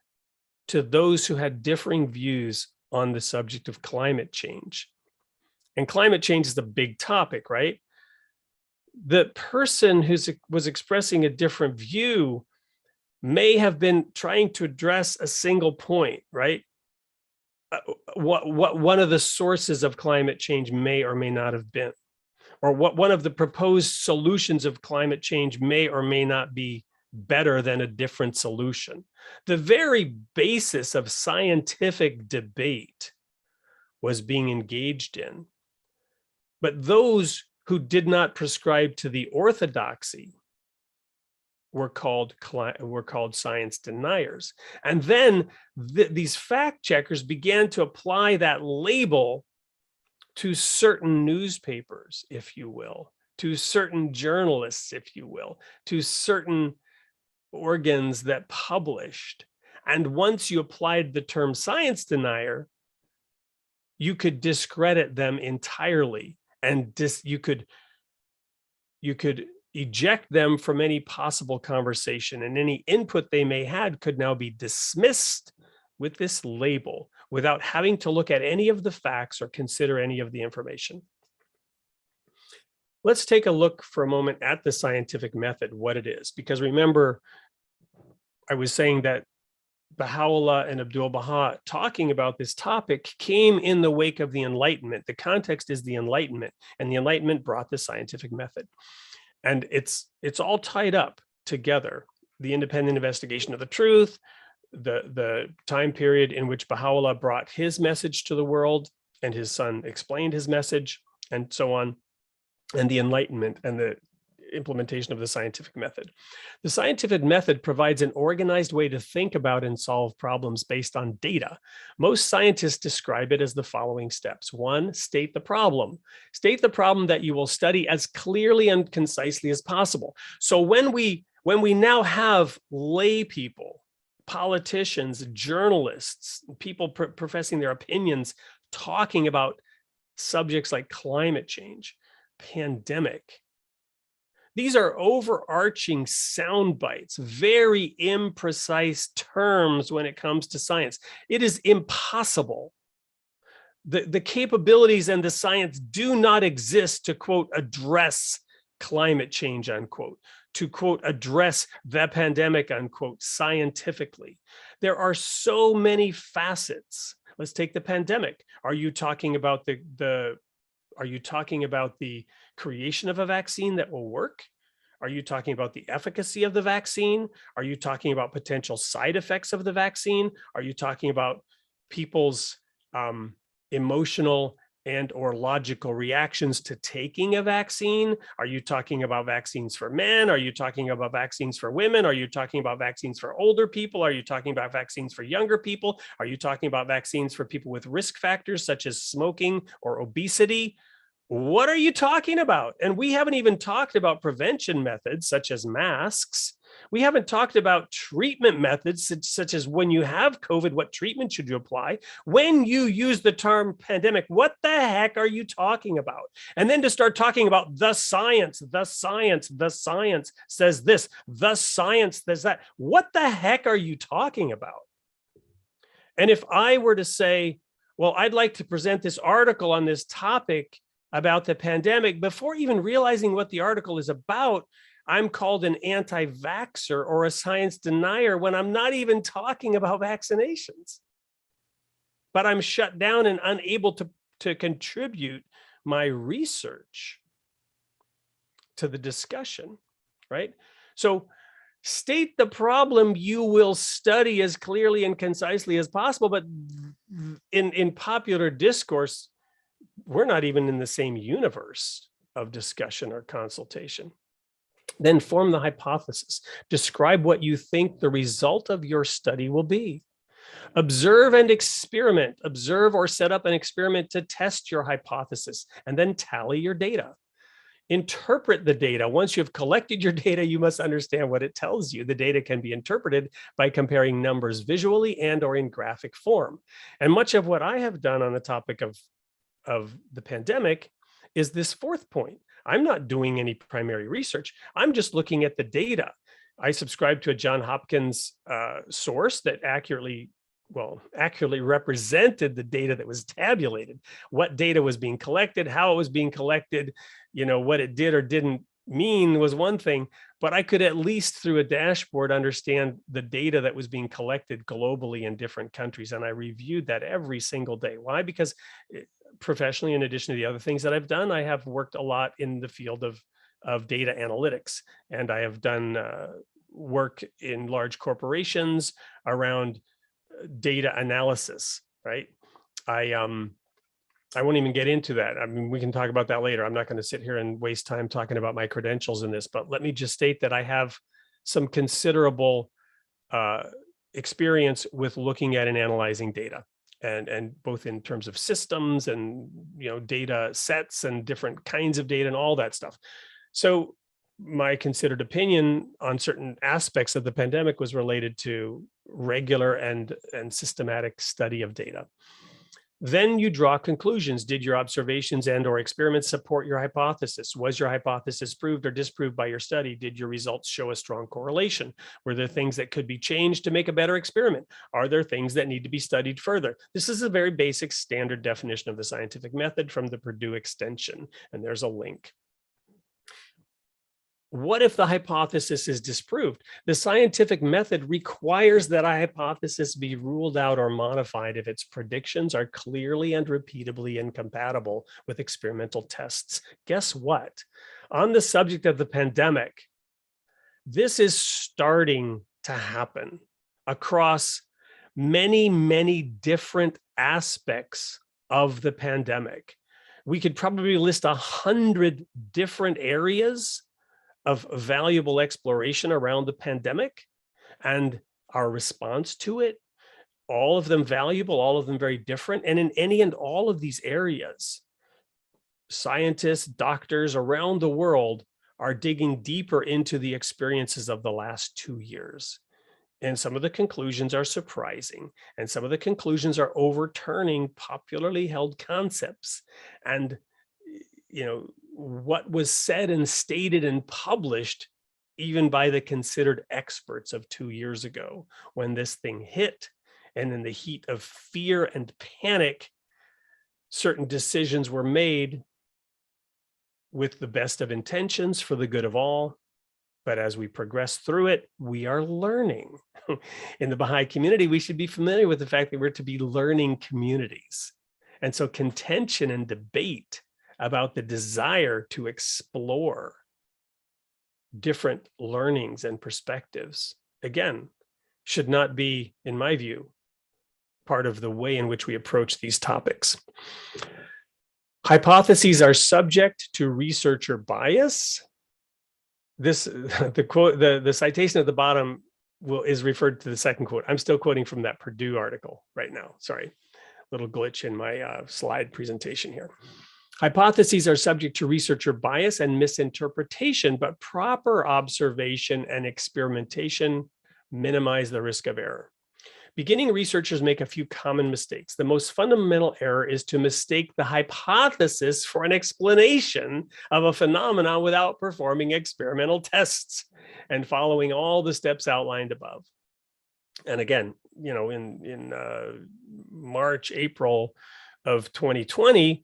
to those who had differing views on the subject of climate change. And climate change is a big topic, right? The person who was expressing a different view may have been trying to address a single point, right? What one of the sources of climate change may or may not have been, or what one of the proposed solutions of climate change may or may not be better than a different solution. The very basis of scientific debate was being engaged in. But those who did not prescribe to the orthodoxy were called science deniers. And then these fact checkers began to apply that label to certain newspapers, if you will, to certain journalists, if you will, to certain organs that published. And once you applied the term science denier, you could discredit them entirely, and you could eject them from any possible conversation, and any input they may had could now be dismissed with this label without having to look at any of the facts or consider any of the information. Let's take a look for a moment at the scientific method, what it is, because remember, I was saying that Baha'u'llah and Abdu'l Baha talking about this topic came in the wake of the Enlightenment. The context is the Enlightenment, and the Enlightenment brought the scientific method. And it's all tied up together. The independent investigation of the truth, the time period in which Baha'u'llah brought his message to the world and his son explained his message, and so on, and the Enlightenment and the implementation of the scientific method. The scientific method provides an organized way to think about and solve problems based on data. Most scientists describe it as the following steps. 1, state the problem. State the problem that you will study as clearly and concisely as possible. So when we now have lay people, politicians, journalists, people professing their opinions, talking about subjects like climate change, pandemic, these are overarching sound bites, very imprecise terms when it comes to science. It is impossible. The capabilities and the science do not exist to, quote, address climate change, unquote, to, quote, address the pandemic, unquote, scientifically. There are so many facets. Let's take the pandemic. Are you talking about are you talking about the creation of a vaccine that will work? Are you talking about the efficacy of the vaccine? Are you talking about potential side effects of the vaccine? Are you talking about people's emotional and or logical reactions to taking a vaccine? Are you talking about vaccines for men? Are you talking about vaccines for women? Are you talking about vaccines for older people? Are you talking about vaccines for younger people? Are you talking about vaccines for people with risk factors such as smoking or obesity? What are you talking about? And we haven't even talked about prevention methods such as masks. We haven't talked about treatment methods such as when you have COVID, what treatment should you apply? When you use the term pandemic, what the heck are you talking about? And then to start talking about the science says this, the science says that. What the heck are you talking about? And if I were to say, well, I'd like to present this article on this topic about the pandemic, before even realizing what the article is about, I'm called an anti-vaxxer or a science denier when I'm not even talking about vaccinations. But I'm shut down and unable to contribute my research to the discussion, right? So state the problem you will study as clearly and concisely as possible, but in popular discourse, we're not even in the same universe of discussion or consultation. Then form the hypothesis. Describe what you think the result of your study will be. Observe and experiment. Observe or set up an experiment to test your hypothesis, and then tally your data. Interpret the data. Once you've collected your data, you must understand what it tells you. The data can be interpreted by comparing numbers visually and or in graphic form. And much of what I have done on the topic of the pandemic is this fourth point. I'm not doing any primary research. I'm just looking at the data. I subscribe to a Johns Hopkins source that accurately represented the data that was tabulated, what data was being collected, how it was being collected, what it did or didn't mean was one thing, but I could at least through a dashboard understand the data that was being collected globally in different countries. And I reviewed that every single day. Why? Because professionally, in addition to the other things that I've done, I have worked a lot in the field of data analytics, and I have done work in large corporations around data analysis, right? I won't even get into that. I mean, we can talk about that later. I'm not going to sit here and waste time talking about my credentials in this, but let me just state that I have some considerable experience with looking at and analyzing data, and both in terms of systems and data sets and different kinds of data and all that stuff. So my considered opinion on certain aspects of the pandemic was related to regular and systematic study of data. Then you draw conclusions. Did your observations and or experiments support your hypothesis? Was your hypothesis proved or disproved by your study? Did your results show a strong correlation? Were there things that could be changed to make a better experiment? Are there things that need to be studied further? This is a very basic standard definition of the scientific method from the Purdue Extension, and there's a link. What if the hypothesis is disproved? The scientific method requires that a hypothesis be ruled out or modified if its predictions are clearly and repeatably incompatible with experimental tests. Guess what? On the subject of the pandemic, this is starting to happen across many, many different aspects of the pandemic. We could probably list 100 different areas of valuable exploration around the pandemic and our response to it, all of them valuable, all of them very different. And in any and all of these areas, scientists, doctors around the world are digging deeper into the experiences of the last 2 years. And some of the conclusions are surprising, and some of the conclusions are overturning popularly held concepts. And what was said and stated and published even by the considered experts of 2 years ago, when this thing hit, and in the heat of fear and panic, certain decisions were made with the best of intentions for the good of all. But as we progress through it, we are learning. In the Baha'i community, we should be familiar with the fact that we're to be learning communities. And so contention and debate about the desire to explore different learnings and perspectives, again, should not be, in my view, part of the way in which we approach these topics. Hypotheses are subject to researcher bias. The quote, the citation at the bottom is referred to the second quote. I'm still quoting from that Purdue article right now. Sorry, little glitch in my slide presentation here. Hypotheses are subject to researcher bias and misinterpretation, but proper observation and experimentation minimize the risk of error. Beginning researchers make a few common mistakes. The most fundamental error is to mistake the hypothesis for an explanation of a phenomenon without performing experimental tests and following all the steps outlined above. And again, in March, April of 2020,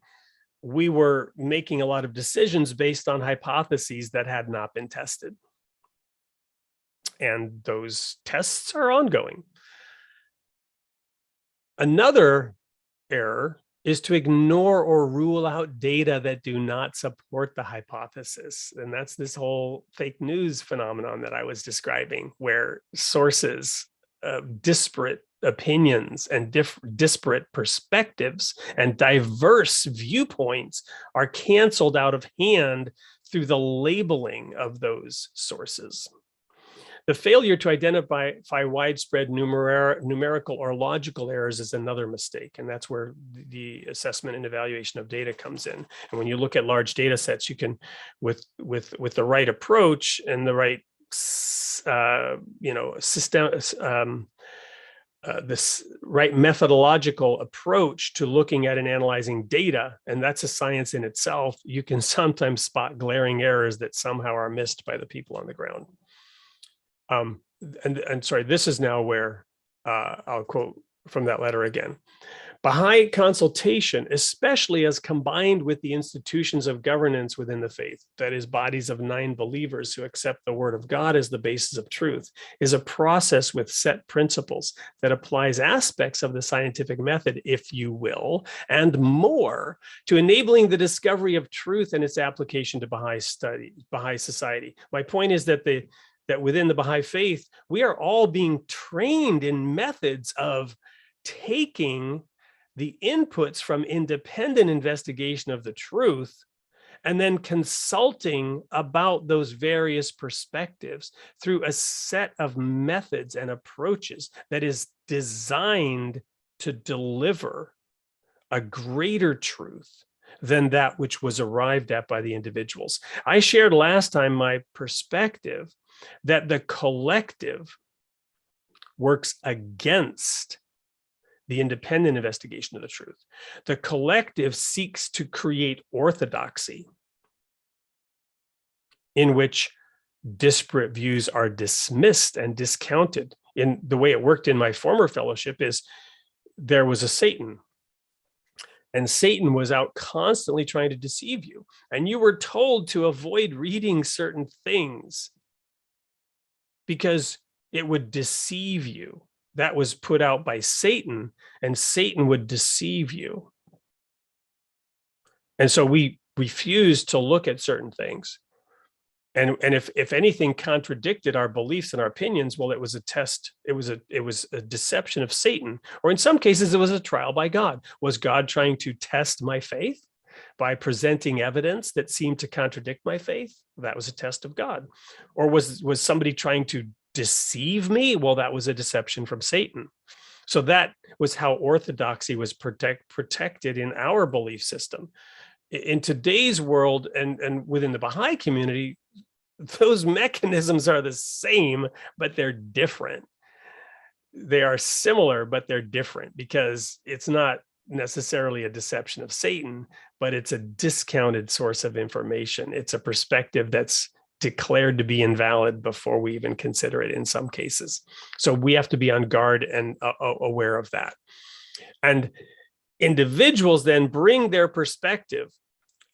we were making a lot of decisions based on hypotheses that had not been tested. And those tests are ongoing. Another error is to ignore or rule out data that do not support the hypothesis. And that's this whole fake news phenomenon that I was describing, where sources, disparate opinions and disparate perspectives and diverse viewpoints are canceled out of hand through the labeling of those sources. The failure to identify widespread numerical or logical errors is another mistake, and that's where the assessment and evaluation of data comes in. And when you look at large data sets, you can, with the right approach and the right this right methodological approach to looking at and analyzing data, and that's a science in itself, you can sometimes spot glaring errors that somehow are missed by the people on the ground. And sorry, this is now where I'll quote from that letter again. Baha'i consultation, especially as combined with the institutions of governance within the faith, that is, bodies of 9 believers who accept the word of God as the basis of truth, is a process with set principles that applies aspects of the scientific method, if you will, and more, to enabling the discovery of truth and its application to Baha'i society. My point is that that within the Baha'i faith, we are all being trained in methods of taking the inputs from independent investigation of the truth and then consulting about those various perspectives through a set of methods and approaches that is designed to deliver a greater truth than that which was arrived at by the individuals. I shared last time my perspective that the collective works against the independent investigation of the truth. The collective seeks to create orthodoxy in which disparate views are dismissed and discounted. In the way it worked in my former fellowship is there was a Satan, and Satan was out constantly trying to deceive you. And you were told to avoid reading certain things because it would deceive you. That was put out by Satan, and Satan would deceive you. And so we refused to look at certain things. And if anything contradicted our beliefs and our opinions, well, it was a test. It was a deception of Satan, or in some cases, it was a trial by God. Was God trying to test my faith by presenting evidence that seemed to contradict my faith? That was a test of God. Or was somebody trying to deceive me? Well, that was a deception from Satan. So that was how orthodoxy was protected in our belief system. In today's world and within the Baha'i community, those mechanisms are the same, but they're different. They are similar, but they're different, because it's not necessarily a deception of Satan, but it's a discounted source of information. It's a perspective that's declared to be invalid before we even consider it in some cases. So we have to be on guard and aware of that. And individuals then bring their perspective,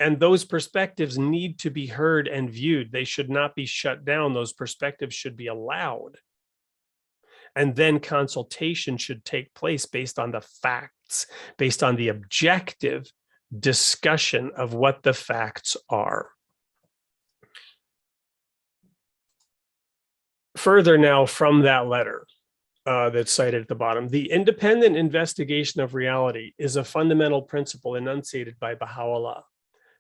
and those perspectives need to be heard and viewed. They should not be shut down. Those perspectives should be allowed. And then consultation should take place based on the facts, based on the objective discussion of what the facts are. Further now from that letter that's cited at the bottom, the independent investigation of reality is a fundamental principle enunciated by Baha'u'llah,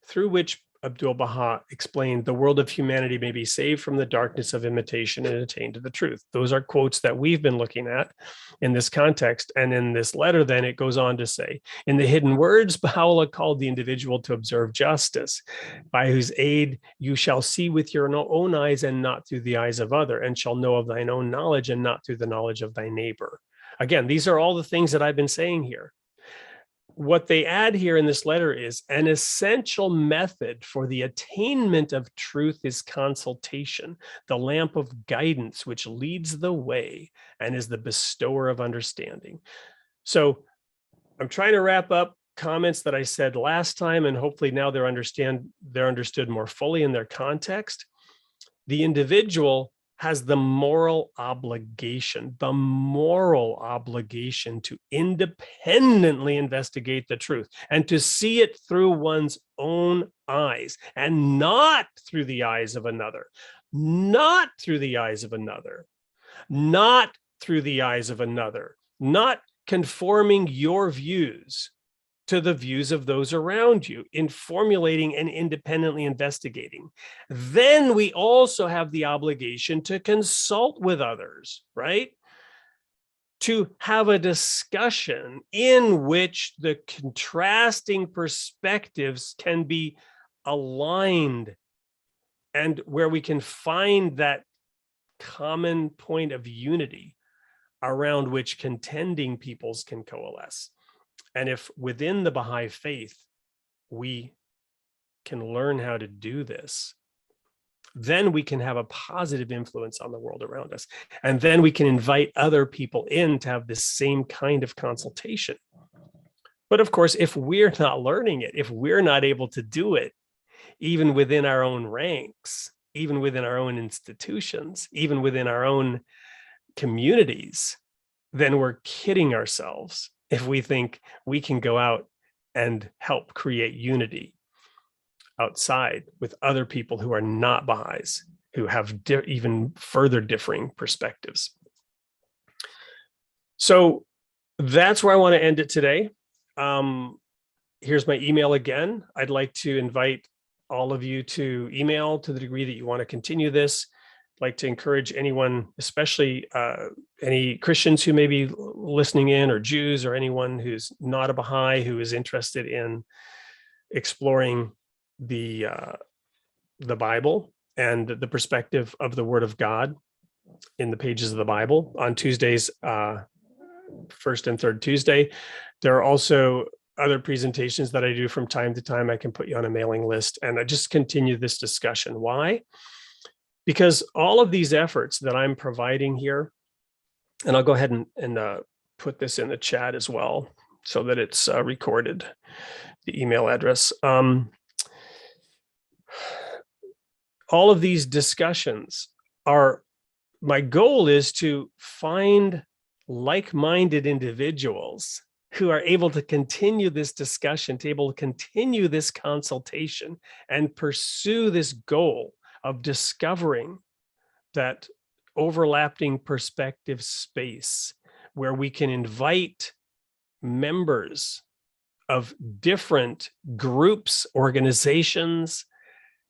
through which Abdu'l Baha explained the world of humanity may be saved from the darkness of imitation and attain to the truth. Those are quotes that we've been looking at in this context. And in this letter, then it goes on to say, in the hidden words, Baha'u'llah called the individual to observe justice, by whose aid you shall see with your own eyes and not through the eyes of other, and shall know of thine own knowledge and not through the knowledge of thy neighbor. Again, these are all the things that I've been saying here. what they add here in this letter is an essential method for the attainment of truth is consultation, the lamp of guidance which leads the way and is the bestower of understanding. So I'm trying to wrap up comments that I said last time, and hopefully now they're understood more fully in their context. The individual has the moral obligation to independently investigate the truth and to see it through one's own eyes and not through the eyes of another, not through the eyes of another, not through the eyes of another, not conforming your views to the views of those around you in formulating and independently investigating. Then we also have the obligation to consult with others, right? To have a discussion in which the contrasting perspectives can be aligned and where we can find that common point of unity around which contending peoples can coalesce. And if within the Baha'i faith, we can learn how to do this, then we can have a positive influence on the world around us. And then we can invite other people in to have this same kind of consultation. But of course, if we're not learning it, if we're not able to do it, even within our own ranks, even within our own institutions, even within our own communities, then we're kidding ourselves if we think we can go out and help create unity outside with other people who are not Baha'is, who have even further differing perspectives. So that's where I want to end it today. Here's my email again. I'd like to invite all of you to email to the degree that you want to continue this. Like to encourage anyone, especially any Christians who may be listening in, or Jews, or anyone who's not a Baha'i who is interested in exploring the Bible and the perspective of the Word of God in the pages of the Bible on Tuesdays, first and third Tuesday. There are also other presentations that I do from time to time. I can put you on a mailing list, and I just continue this discussion. Why? Because all of these efforts that I'm providing here, and I'll go ahead and put this in the chat as well so that it's recorded, the email address. All of these discussions are, my goal is to find like-minded individuals who are able to continue this discussion, to able to continue this consultation and pursue this goal of discovering that overlapping perspective space where we can invite members of different groups, organizations,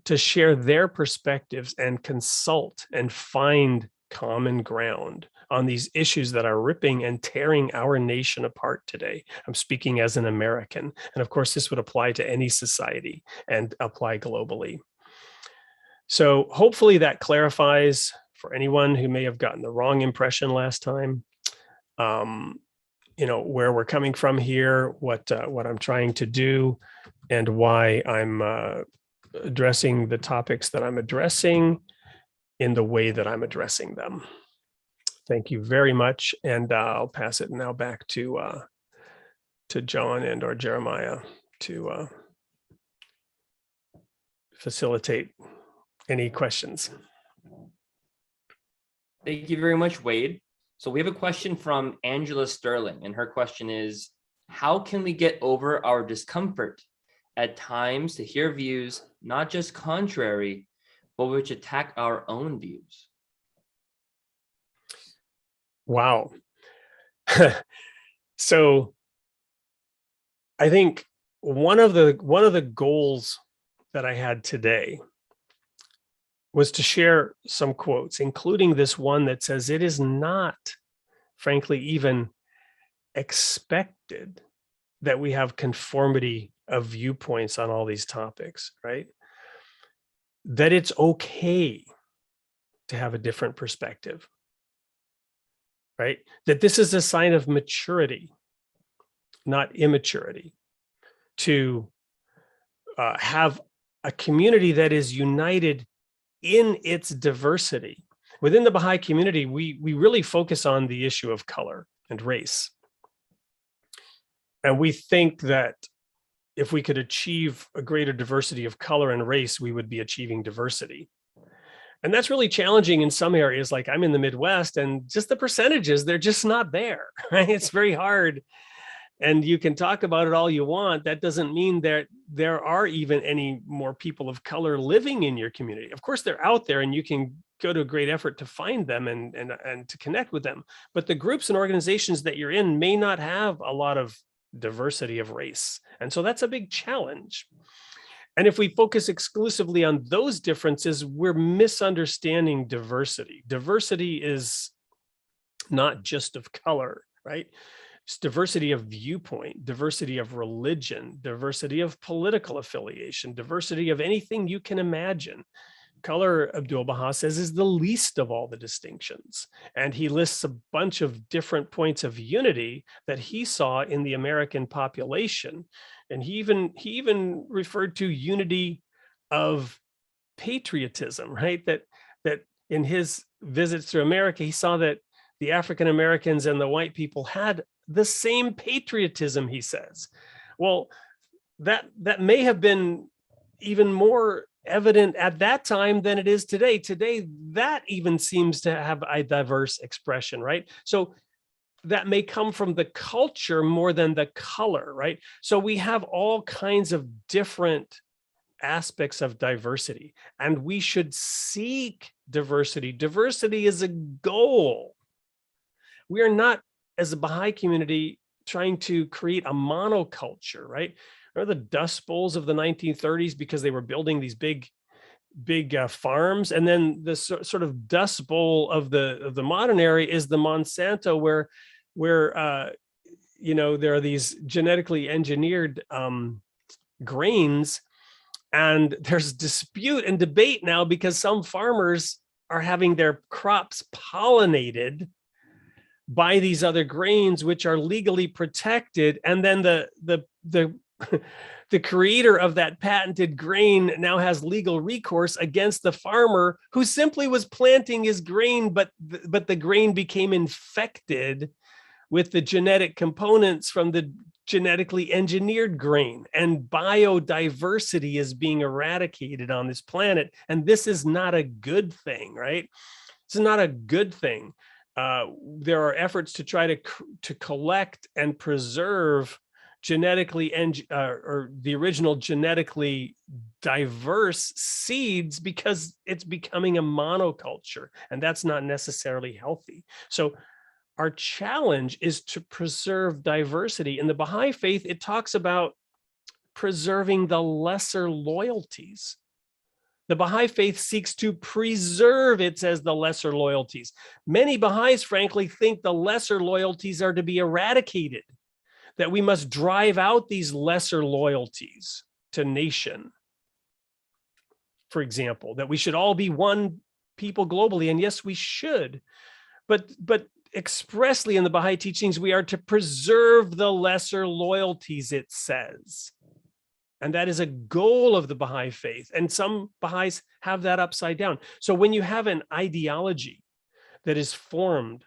to share their perspectives and consult and find common ground on these issues that are ripping and tearing our nation apart today. I'm speaking as an American, and of course this would apply to any society and apply globally. So hopefully that clarifies for anyone who may have gotten the wrong impression last time, where we're coming from here, what I'm trying to do, and why I'm addressing the topics that I'm addressing in the way that I'm addressing them. Thank you very much, and I'll pass it now back to John and or Jeremiah to facilitate any questions. Thank you very much, Wade. So we have a question from Angela Sterling, and her question is, how can we get over our discomfort at times to hear views not just contrary, but which attack our own views? Wow. So I think one of the goals that I had today was to share some quotes, including this one that says, it is not, frankly, even expected that we have conformity of viewpoints on all these topics, right? That it's okay to have a different perspective, right? That this is a sign of maturity, not immaturity. to have a community that is united in its diversity. Within the Baha'i community, we really focus on the issue of color and race. And we think that if we could achieve a greater diversity of color and race, we would be achieving diversity. And that's really challenging in some areas. Like I'm in the Midwest, and just the percentages, they're just not there, right? It's very hard. And you can talk about it all you want. That doesn't mean that there are even any more people of color living in your community. Of course, they're out there, and you can go to a great effort to find them and to connect with them. But the groups and organizations that you're in may not have a lot of diversity of race. And so that's a big challenge. And if we focus exclusively on those differences, we're misunderstanding diversity. Diversity is not just of color, right? It's diversity of viewpoint, diversity of religion, diversity of political affiliation, diversity of anything you can imagine. Color, Abdu'l Baha says, is the least of all the distinctions. And he lists a bunch of different points of unity that he saw in the American population. And he even referred to unity of patriotism, right? That in his visits through America, he saw that the African Americans and the white people had the same patriotism, he says. Well, that may have been even more evident at that time than it is today. Today, that even seems to have a diverse expression, right? So that may come from the culture more than the color, right? So we have all kinds of different aspects of diversity, and we should seek diversity. Diversity is a goal. We are not, as a Baha'i community, trying to create a monoculture, right? Remember the Dust Bowls of the 1930s, because they were building these big farms, and then the sort of Dust Bowl of the modern era is the Monsanto, where there are these genetically engineered grains, and there's dispute and debate now because some farmers are having their crops pollinated by these other grains, which are legally protected, and then the creator of that patented grain now has legal recourse against the farmer who simply was planting his grain, but the grain became infected with the genetic components from the genetically engineered grain, and biodiversity is being eradicated on this planet. And this is not a good thing, right? This is not a good thing. There are efforts to try to collect and preserve genetically or the original genetically diverse seeds, because it's becoming a monoculture, and that's not necessarily healthy. So our challenge is to preserve diversity. In the Baha'i faith, it talks about preserving the lesser loyalties. The Baha'i faith seeks to preserve, it says, the lesser loyalties. Many Baha'is, frankly, think the lesser loyalties are to be eradicated, that we must drive out these lesser loyalties to nation. For example, that we should all be one people globally. And yes, we should. But expressly in the Baha'i teachings, we are to preserve the lesser loyalties, it says. And that is a goal of the Baha'i faith. And some Baha'is have that upside down. So when you have an ideology that is formed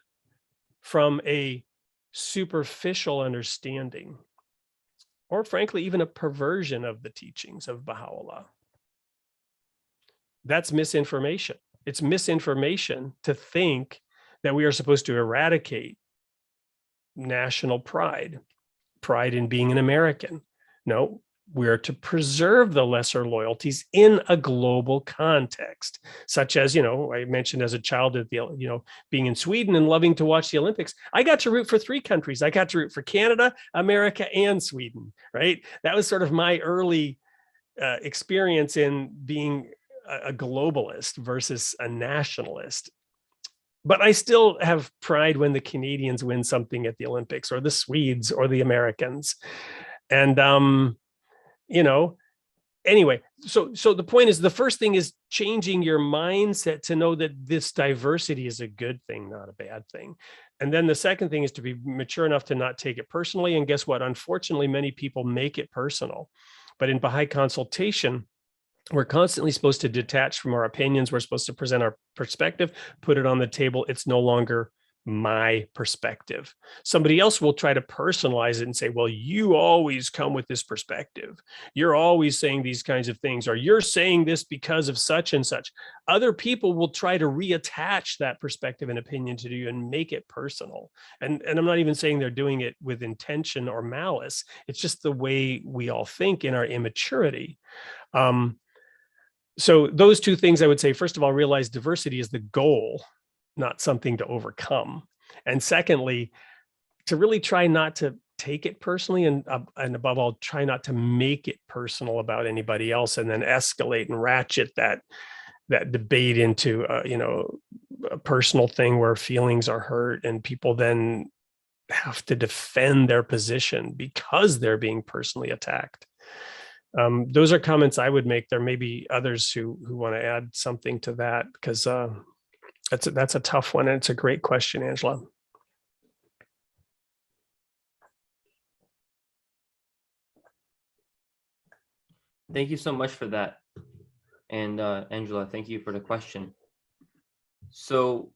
from a superficial understanding, or frankly, even a perversion of the teachings of Baha'u'llah, that's misinformation. It's misinformation to think that we are supposed to eradicate national pride in being an American. No, we're to preserve the lesser loyalties in a global context, such as, I mentioned as a child, being in Sweden and loving to watch the Olympics. I got to root for 3 countries. I got to root for Canada, America, and Sweden, right? That was sort of my early experience in being a globalist versus a nationalist. But I still have pride when the Canadians win something at the Olympics, or the Swedes, or the Americans. And, anyway, so the point is, the first thing is changing your mindset to know that this diversity is a good thing, not a bad thing. And then the second thing is to be mature enough to not take it personally. And guess what? Unfortunately, many people make it personal. But in Baha'i consultation, we're constantly supposed to detach from our opinions. We're supposed to present our perspective, put it on the table. It's no longer my perspective. Somebody else will try to personalize it and say, well, you always come with this perspective. You're always saying these kinds of things, or you're saying this because of such and such. Other people will try to reattach that perspective and opinion to you and make it personal. And I'm not even saying they're doing it with intention or malice. It's just the way we all think in our immaturity. So those two things I would say, first of all, realize diversity is the goal, not something to overcome. And secondly, to really try not to take it personally, and above all, try not to make it personal about anybody else, and then escalate and ratchet that debate into a personal thing where feelings are hurt and people then have to defend their position because they're being personally attacked. Those are comments I would make. There may be others who want to add something to that, because that's a tough one, and it's a great question, Angela. Thank you so much for that. And Angela, thank you for the question. So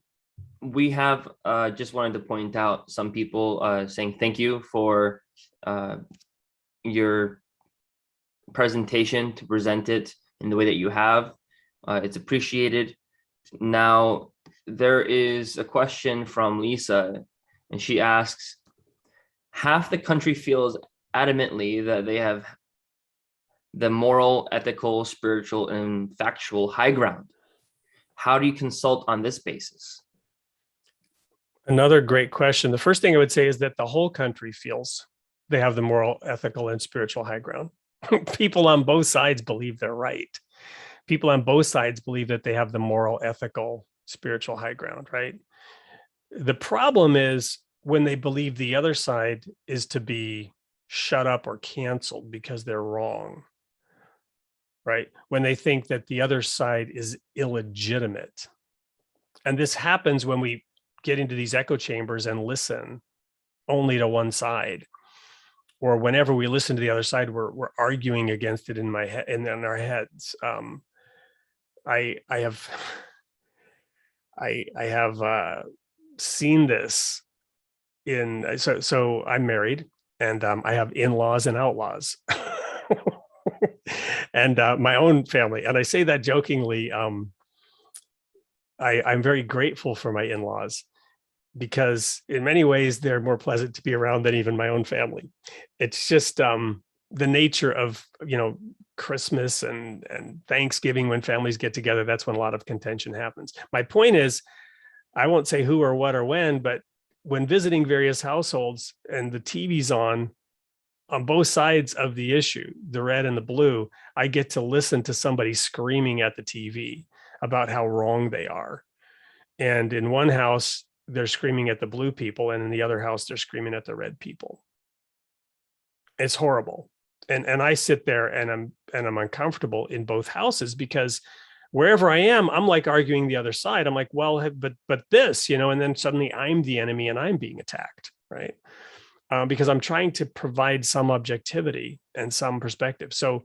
we have just wanted to point out some people saying thank you for your presentation, to present it in the way that you have. It's appreciated. Now, there is a question from Lisa, and she asks, half the country feels adamantly that they have the moral, ethical, spiritual, and factual high ground. How do you consult on this basis? Another great question. The first thing I would say is that the whole country feels they have the moral, ethical, and spiritual high ground. People on both sides believe they're right. People on both sides believe that they have the moral, ethical, spiritual high ground, right? The problem is when they believe the other side is to be shut up or canceled because they're wrong, right? When they think that the other side is illegitimate. And this happens when we get into these echo chambers and listen only to one side. Or whenever we listen to the other side, we're arguing against it in my head and in our heads. I have seen this in so I'm married, and I have in-laws and outlaws, and my own family. And I say that jokingly. I'm very grateful for my in-laws, because in many ways they're more pleasant to be around than even my own family. It's just the nature of, Christmas and Thanksgiving, when families get together, that's when a lot of contention happens. My point is, I won't say who or what or when, but when visiting various households and the TV's on both sides of the issue, the red and the blue, I get to listen to somebody screaming at the TV about how wrong they are. And in one house, they're screaming at the blue people, and in the other house, they're screaming at the red people. It's horrible. And I sit there and I'm uncomfortable in both houses, because wherever I am, I'm like arguing the other side. I'm like, well, but this, and then suddenly I'm the enemy and I'm being attacked, right? Because I'm trying to provide some objectivity and some perspective. So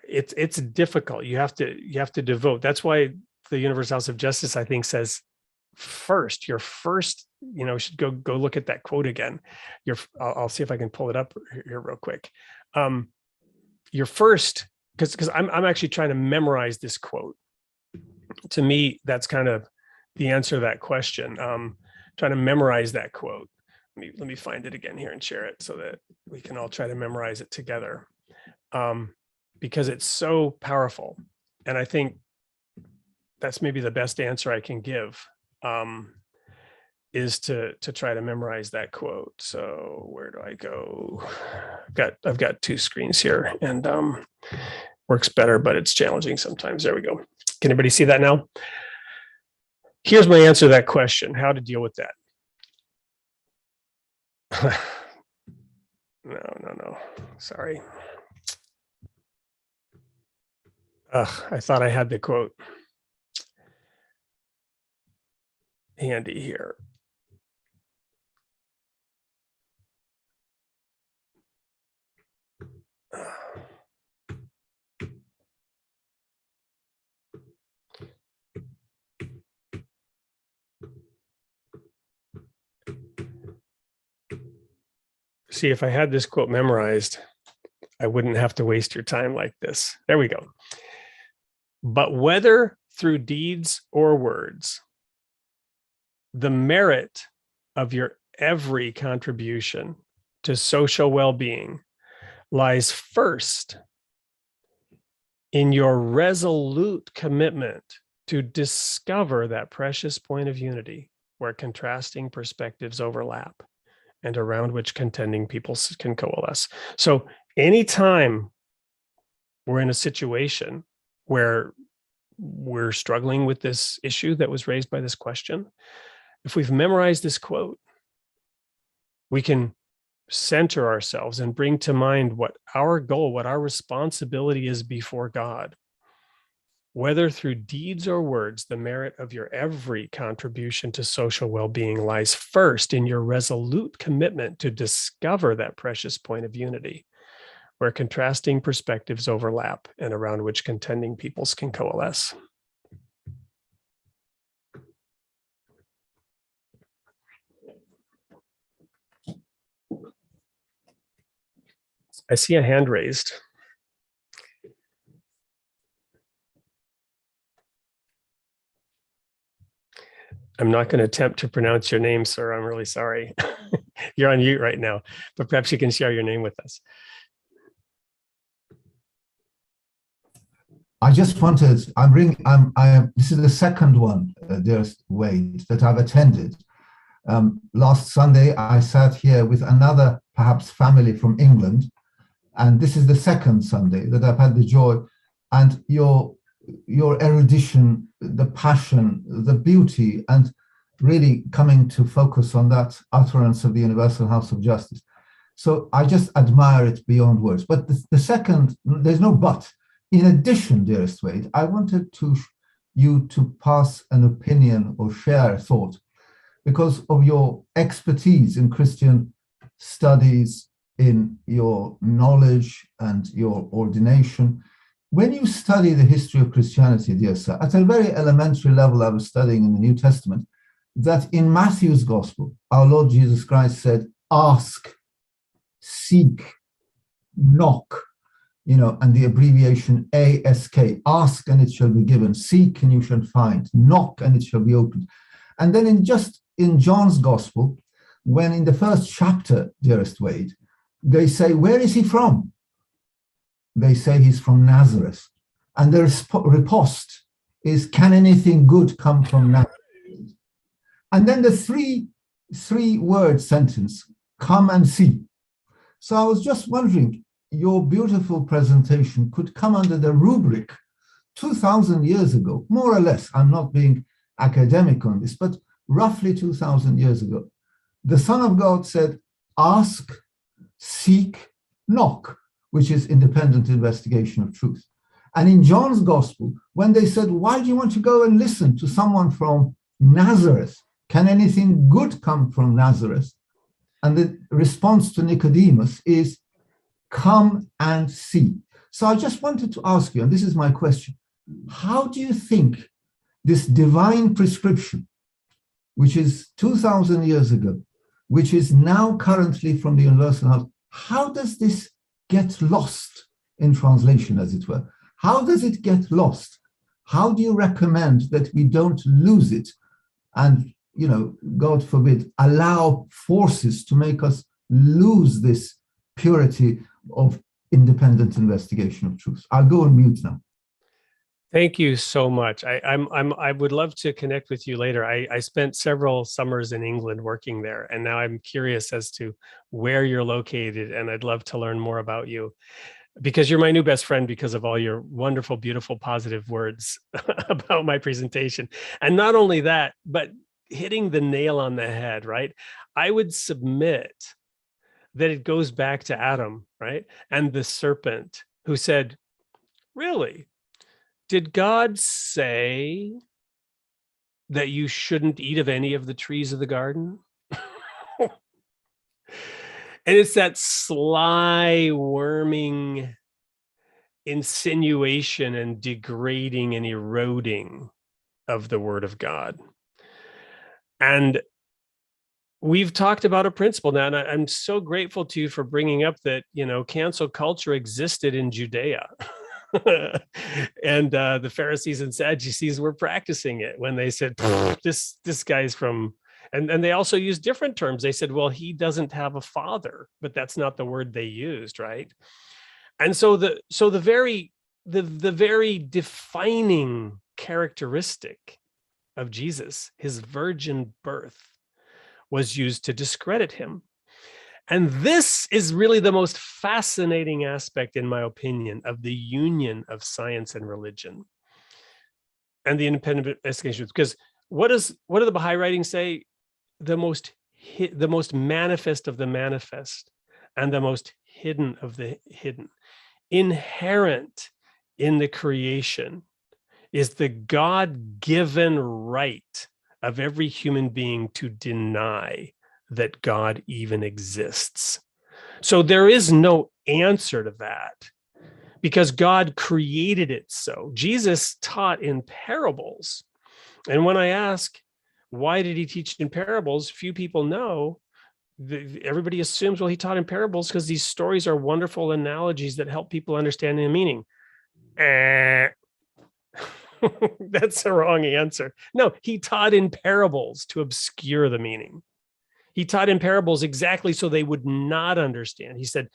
it's difficult. You have to devote. That's why the Universal House of Justice, I think, says your first, should go look at that quote again. I'll see if I can pull it up here real quick. Your first, because I'm actually trying to memorize this quote. To me, that's kind of the answer to that question. Trying to memorize that quote. Let me find it again here and share it so that we can all try to memorize it together. Because it's so powerful. And I think that's maybe the best answer I can give, is to try to memorize that quote. So where do I go? I've got two screens here, and works better, but it's challenging sometimes. There we go. Can anybody see that now? Here's my answer to that question: how to deal with that. No. Sorry. I thought I had the quote handy here. See, if I had this quote memorized, I wouldn't have to waste your time like this. There we go. But whether through deeds or words, the merit of your every contribution to social well-being lies first in your resolute commitment to discover that precious point of unity where contrasting perspectives overlap and around which contending peoples can coalesce. So anytime we're in a situation where we're struggling with this issue that was raised by this question, if we've memorized this quote, we can center ourselves and bring to mind what our goal, what our responsibility is before God. Whether through deeds or words, the merit of your every contribution to social well-being lies first in your resolute commitment to discover that precious point of unity, where contrasting perspectives overlap and around which contending peoples can coalesce. I see a hand raised. I'm not going to attempt to pronounce your name, sir. I'm really sorry. You're on mute right now, but perhaps you can share your name with us. I just wanted, this is the second one, dearest Wade, that I've attended. Last Sunday, I sat here with another, perhaps family from England, and this is the second Sunday that I've had the joy, and your erudition, the passion, the beauty, and really coming to focus on that utterance of the Universal House of Justice. So I just admire it beyond words. But the second, there's no but. In addition, dearest Wade, I wanted you to pass an opinion or share a thought because of your expertise in Christian studies, in your knowledge and your ordination. When you study the history of Christianity, dear sir, at a very elementary level, I was studying in the New Testament, that in Matthew's Gospel, our Lord Jesus Christ said, ask, seek, knock, and the abbreviation ASK, ask and it shall be given, seek and you shall find, knock and it shall be opened. And then in John's Gospel, when in the first chapter, dearest Wade, they say, where is he from? They say he's from Nazareth. And the riposte is, can anything good come from Nazareth? And then the three-word sentence, come and see. So I was just wondering, your beautiful presentation could come under the rubric 2,000 years ago, more or less. I'm not being academic on this, but roughly 2,000 years ago. The Son of God said, ask, seek, knock, which is independent investigation of truth. And in John's Gospel, when they said, why do you want to go and listen to someone from Nazareth? Can anything good come from Nazareth? And the response to Nicodemus is, come and see. So I just wanted to ask you, and this is my question, how do you think this divine prescription, which is 2,000 years ago, which is now currently from the Universal House, how does this get lost in translation, as it were? How does it get lost? How do you recommend that we don't lose it and, God forbid, allow forces to make us lose this purity of independent investigation of truth? I'll go on mute now. Thank you so much. I would love to connect with you later. I spent several summers in England working there, and now I'm curious as to where you're located, and I'd love to learn more about you because you're my new best friend because of all your wonderful, beautiful, positive words about my presentation. And not only that, but hitting the nail on the head, right? I would submit that it goes back to Adam, right? And the serpent who said, really? did God say that you shouldn't eat of any of the trees of the garden? And it's that sly, worming insinuation and degrading and eroding of the word of God. And we've talked about a principle now, and I'm so grateful to you for bringing up that, cancel culture existed in Judea. And the Pharisees and Sadducees were practicing it when they said, this guy's from, and they also used different terms. They said, well, he doesn't have a father, but that's not the word they used, right? And so the very defining characteristic of Jesus, his virgin birth, was used to discredit him. And this is really the most fascinating aspect, in my opinion, of the union of science and religion and the independent investigation. Because what do the Baha'i writings say? The most manifest of the manifest and the most hidden of the hidden. Inherent in the creation is the God-given right of every human being to deny that God even exists. So there is no answer to that because God created it so. Jesus taught in parables. And when I ask, why did he teach in parables? Few people know. Everybody assumes, well, he taught in parables because these stories are wonderful analogies that help people understand the meaning. That's the wrong answer. No, he taught in parables to obscure the meaning. He taught in parables exactly so they would not understand. He said,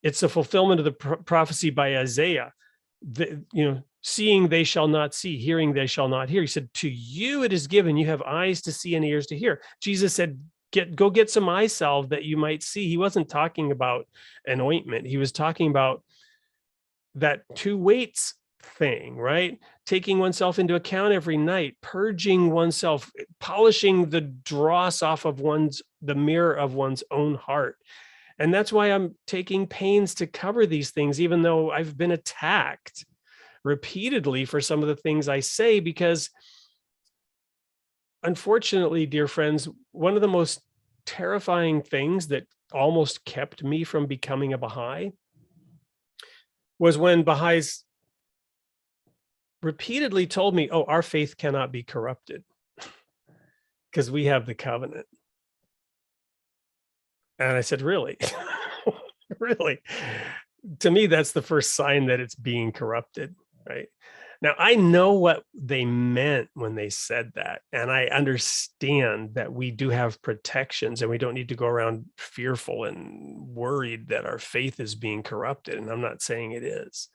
it's a fulfillment of the prophecy by Isaiah. Seeing they shall not see, hearing they shall not hear. He said, to you it is given, you have eyes to see and ears to hear. Jesus said, go get some eye salve that you might see. He wasn't talking about an ointment. He was talking about that two weights thing, right? Taking oneself into account every night, purging oneself, polishing the dross off of the mirror of one's own heart. And that's why I'm taking pains to cover these things, even though I've been attacked repeatedly for some of the things I say, because unfortunately, dear friends, one of the most terrifying things that almost kept me from becoming a Baha'i was when Baha'is repeatedly told me, oh, our faith cannot be corrupted because we have the covenant. And I said, really? Really? To me, that's the first sign that it's being corrupted, right? Now, I know what they meant when they said that, and I understand that we do have protections and we don't need to go around fearful and worried that our faith is being corrupted, and I'm not saying it is.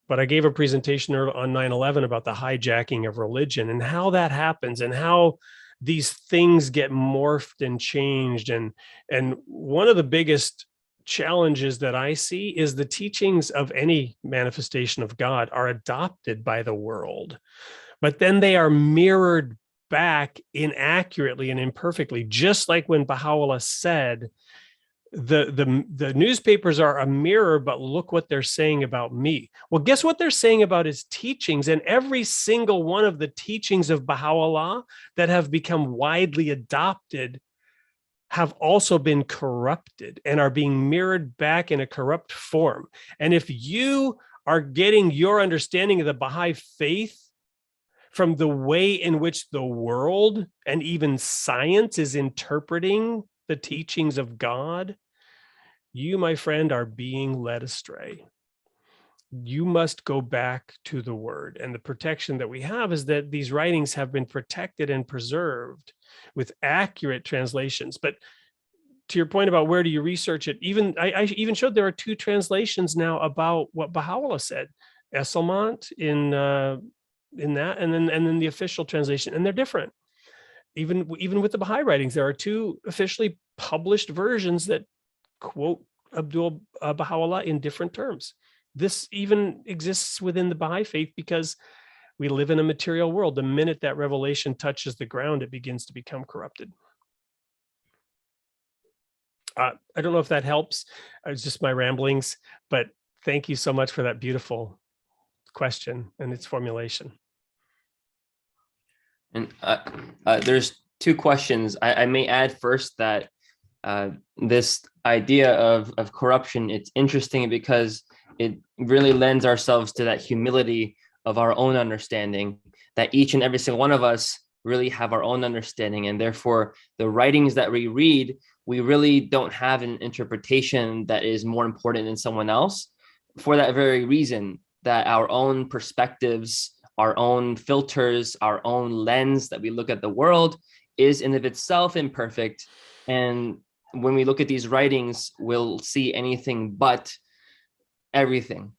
But I gave a presentation on 9/11 about the hijacking of religion and how that happens and how these things get morphed and changed. And one of the biggest challenges that I see is the teachings of any manifestation of God are adopted by the world, but then they are mirrored back inaccurately and imperfectly, just like when Baha'u'llah said, the newspapers are a mirror, but look what they're saying about me. Well, guess what they're saying about his teachings? And every single one of the teachings of Baha'u'llah that have become widely adopted have also been corrupted and are being mirrored back in a corrupt form. And if you are getting your understanding of the Baha'i faith from the way in which the world and even science is interpreting the teachings of God, you, my friend, are being led astray. You must go back to the word. And the protection that we have is that these writings have been protected and preserved with accurate translations. But to your point about where do you research it, I even showed there are two translations now about what Baha'u'llah said. Esselmont in that, and then the official translation, and they're different. Even with the Baha'i writings, there are two officially published versions that quote Abdu'l Baha in different terms. This even exists within the Baha'i faith because we live in a material world. The minute that revelation touches the ground, it begins to become corrupted. I don't know if that helps. It's just my ramblings, but thank you so much for that beautiful question and its formulation. And there's two questions. I may add first that this idea of corruption, it's interesting because it really lends ourselves to that humility of our own understanding, that each and every single one of us really have our own understanding. And therefore, the writings that we read, we really don't have an interpretation that is more important than someone else, for that very reason, that our own perspectives, our own filters, our own lens that we look at the world is in of itself imperfect. And when we look at these writings, we'll see anything but everything.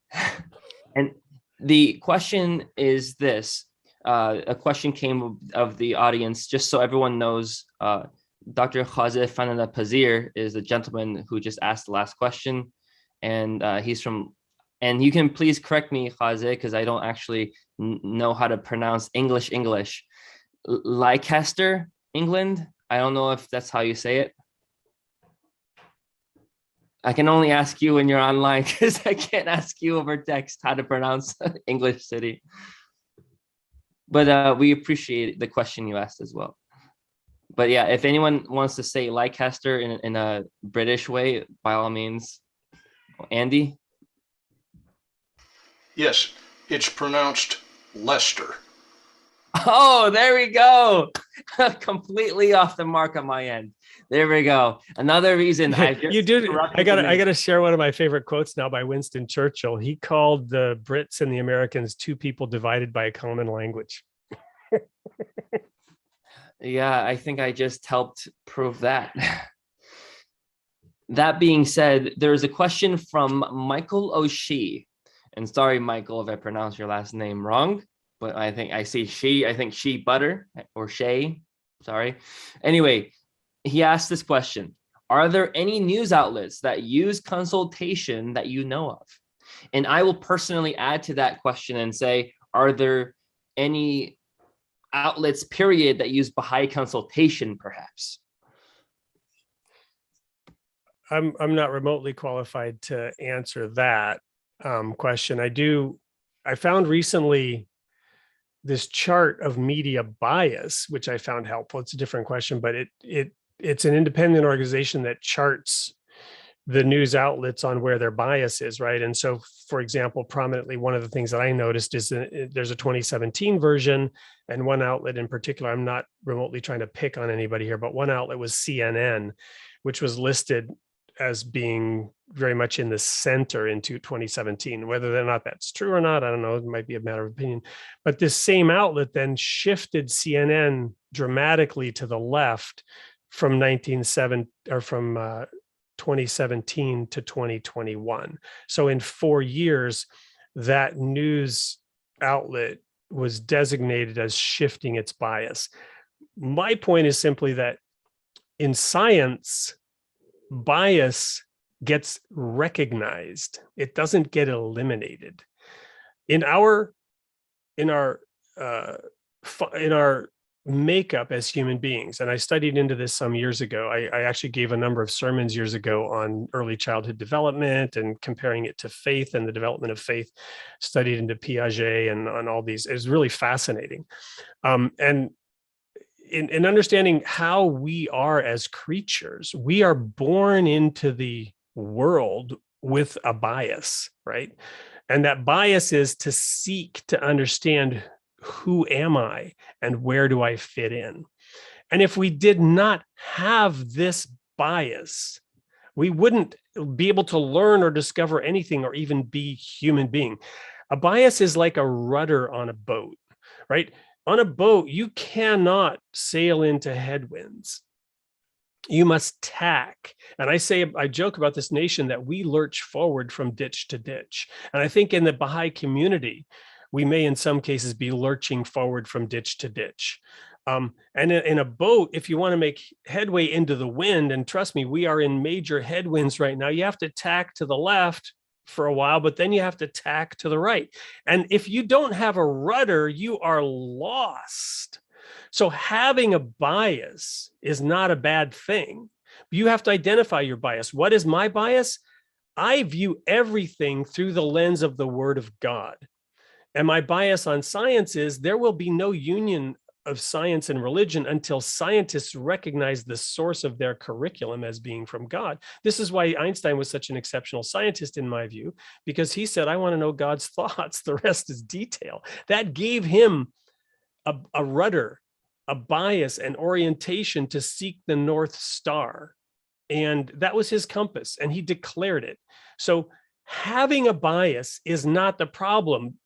And the question is this, a question came of the audience, just so everyone knows, Dr. Khazeh Fanala Pazir is the gentleman who just asked the last question. And he's from, and you can please correct me, Khazeh, because I don't actually know how to pronounce English. Leicester, England. I don't know if that's how you say it. I can only ask you when you're online, because I can't ask you over text how to pronounce English city. But we appreciate the question you asked as well. But yeah, if anyone wants to say Leicester in a British way, by all means. Andy? Yes, it's pronounced Leicester. Oh, there we go. Completely off the mark on my end. There we go. Another reason I gotta share one of my favorite quotes now by Winston Churchill. He called the Brits and the Americans two people divided by a common language. Yeah, I think I just helped prove that. That being said, there's a question from Michael O'Shea. And sorry, Michael, if I pronounce your last name wrong, but I think I see she, I think she butter or Shay, sorry. Anyway, he asked this question: are there any news outlets that use consultation that you know of? And I will personally add to that question and say, are there any outlets, period, that use Baha'i consultation, perhaps? I'm not remotely qualified to answer that question. I found recently this chart of media bias, which I found helpful. It's a different question, but it's an independent organization that charts the news outlets on where their bias is, right? And so, for example, prominently, one of the things that I noticed is that there's a 2017 version, and one outlet in particular, I'm not remotely trying to pick on anybody here, but one outlet was CNN, which was listed as being very much in the center into 2017. Whether or not that's true or not, I don't know, it might be a matter of opinion. But this same outlet then shifted CNN dramatically to the left from 2017 to 2021. So in 4 years, that news outlet was designated as shifting its bias. My point is simply that in science, bias gets recognized. It doesn't get eliminated. In our makeup as human beings, and I studied into this some years ago. I actually gave a number of sermons years ago on early childhood development and comparing it to faith and the development of faith, studied into Piaget and on all these. It was really fascinating. And in understanding how we are as creatures, we are born into the world with a bias, right? And that bias is to seek to understand, who am I and where do I fit in? And if we did not have this bias, we wouldn't be able to learn or discover anything or even be human being. A bias is like a rudder on a boat, right? On a boat, you cannot sail into headwinds. You must tack. And I joke about this nation that we lurch forward from ditch to ditch. And I think in the Baha'i community, we may in some cases be lurching forward from ditch to ditch. And in a boat, if you want to make headway into the wind, and trust me, we are in major headwinds right now, you have to tack to the left for a while, but then you have to tack to the right. And if you don't have a rudder, you are lost. So having a bias is not a bad thing. You have to identify your bias. What is my bias? I view everything through the lens of the Word of God. And my bias on science is there will be no union of science and religion until scientists recognize the source of their curriculum as being from God. This is why Einstein was such an exceptional scientist, in my view, because he said, I want to know God's thoughts. The rest is detail. That gave him a rudder, a bias, an orientation to seek the North Star. And that was his compass, and he declared it. So having a bias is not the problem.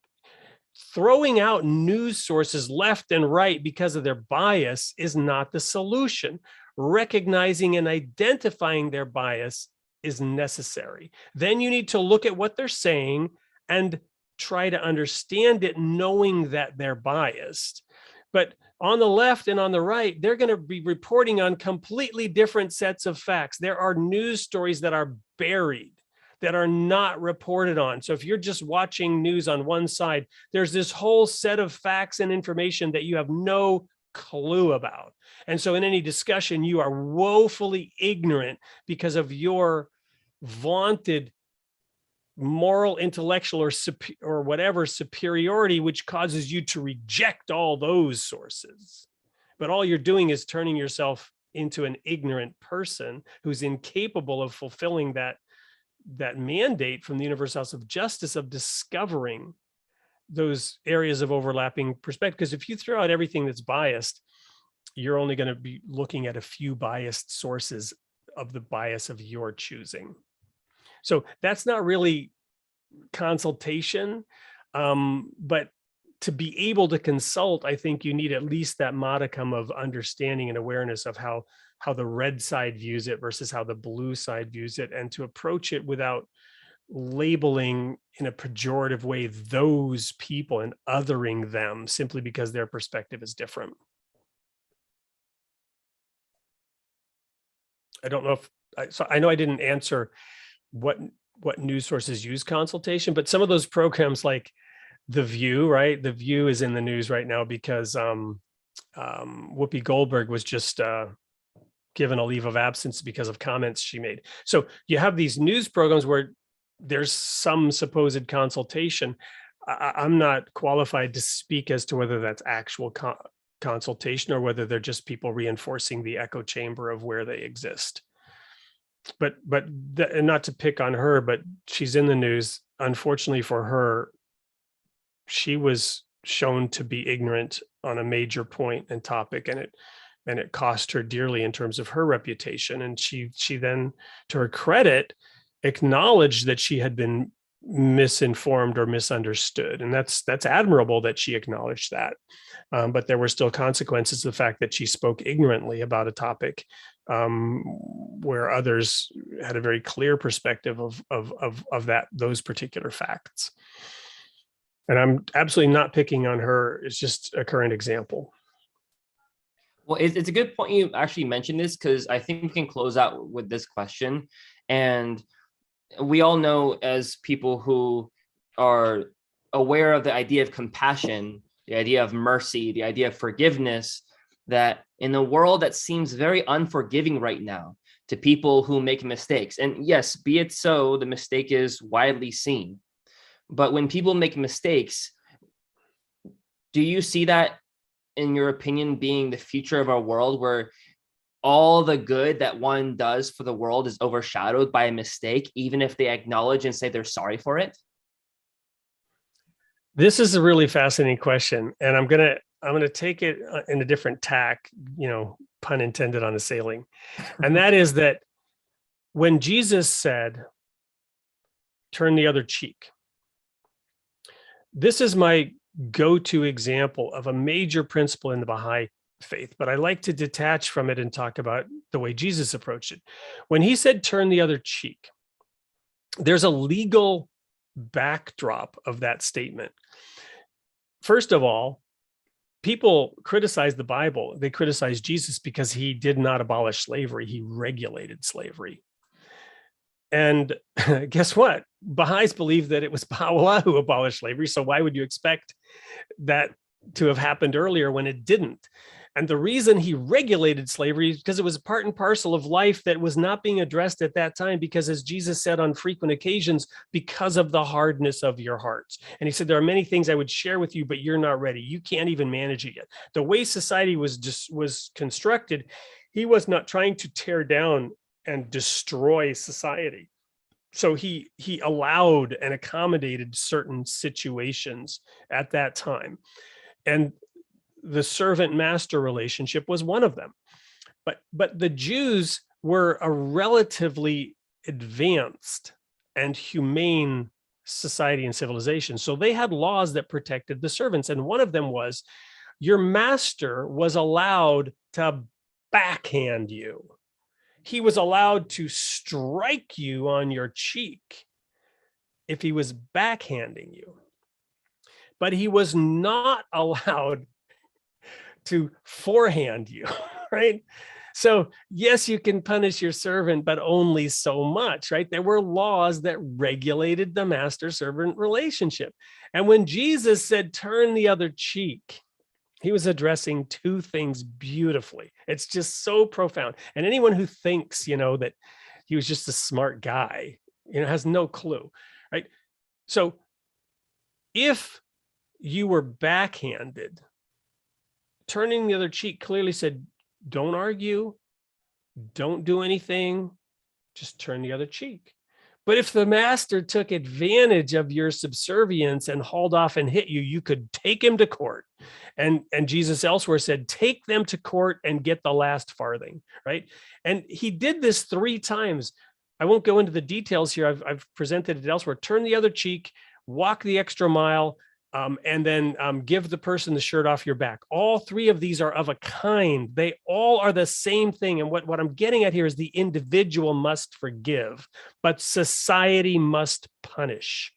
Throwing out news sources left and right because of their bias is not the solution. Recognizing and identifying their bias is necessary. Then you need to look at what they're saying and try to understand it, knowing that they're biased. But on the left and on the right, they're going to be reporting on completely different sets of facts. There are news stories that are buried, that are not reported on. So if you're just watching news on one side, there's this whole set of facts and information that you have no clue about. And so in any discussion, you are woefully ignorant because of your vaunted moral, intellectual, or whatever superiority, which causes you to reject all those sources. But all you're doing is turning yourself into an ignorant person who's incapable of fulfilling that mandate from the Universal House of Justice of discovering those areas of overlapping perspective. Because if you throw out everything that's biased, you're only going to be looking at a few biased sources of the bias of your choosing. So that's not really consultation, but to be able to consult, I think you need at least that modicum of understanding and awareness of how the red side views it versus how the blue side views it, and to approach it without labeling in a pejorative way those people and othering them simply because their perspective is different. I don't know if, so I know I didn't answer what news sources use consultation, but some of those programs like The View, right? The View is in the news right now because Whoopi Goldberg was just given a leave of absence because of comments she made. So you have these news programs where there's some supposed consultation. I'm not qualified to speak as to whether that's actual consultation or whether they're just people reinforcing the echo chamber of where they exist. But and not to pick on her, but she's in the news. Unfortunately for her, she was shown to be ignorant on a major point and topic, and it cost her dearly in terms of her reputation. And she then, to her credit, acknowledged that she had been misinformed or misunderstood, and that's admirable that she acknowledged that. But there were still consequences to the fact that she spoke ignorantly about a topic where others had a very clear perspective of those particular facts. And I'm absolutely not picking on her. It's just a current example. Well, it's a good point you actually mentioned this, because I think we can close out with this question. And we all know, as people who are aware of the idea of compassion, the idea of mercy, the idea of forgiveness, that in a world that seems very unforgiving right now to people who make mistakes, and yes, be it so, the mistake is widely seen. But when people make mistakes, do you see that, in your opinion, being the future of our world, where all the good that one does for the world is overshadowed by a mistake, even if they acknowledge and say they're sorry for it? This is a really fascinating question, and I'm gonna take it in a different tack, pun intended on a sailing. And that is that when Jesus said, "Turn the other cheek," this is my go-to example of a major principle in the Baha'i faith, but I like to detach from it and talk about the way Jesus approached it. When he said, "Turn the other cheek," there's a legal backdrop of that statement. First of all, people criticize the Bible. They criticize Jesus because he did not abolish slavery. He regulated slavery. And guess what? Baha'is believe that it was Baha'u'llah who abolished slavery. So why would you expect that to have happened earlier when it didn't? And the reason he regulated slavery is because it was part and parcel of life that was not being addressed at that time, because as Jesus said on frequent occasions, because of the hardness of your hearts. And he said, there are many things I would share with you, but you're not ready. You can't even manage it yet. The way society was constructed, he was not trying to tear down and destroy society. So he allowed and accommodated certain situations at that time. And the servant master relationship was one of them. But the Jews were a relatively advanced and humane society and civilization. So they had laws that protected the servants. And one of them was your master was allowed to backhand you. He was allowed to strike you on your cheek if he was backhanding you. But he was not allowed to forehand you, right? So yes, you can punish your servant, but only so much, right? There were laws that regulated the master-servant relationship. And when Jesus said, turn the other cheek, he was addressing two things beautifully. It's just so profound. And anyone who thinks, that he was just a smart guy, has no clue, right? So if you were backhanded, turning the other cheek clearly said, don't argue, don't do anything, just turn the other cheek. But if the master took advantage of your subservience and hauled off and hit you, you could take him to court. And Jesus elsewhere said, take them to court and get the last farthing, right? And he did this 3 times. I won't go into the details here. I've presented it elsewhere. Turn the other cheek, walk the extra mile, and then give the person the shirt off your back. All 3 of these are of a kind. They all are the same thing. And what I'm getting at here is the individual must forgive, but society must punish.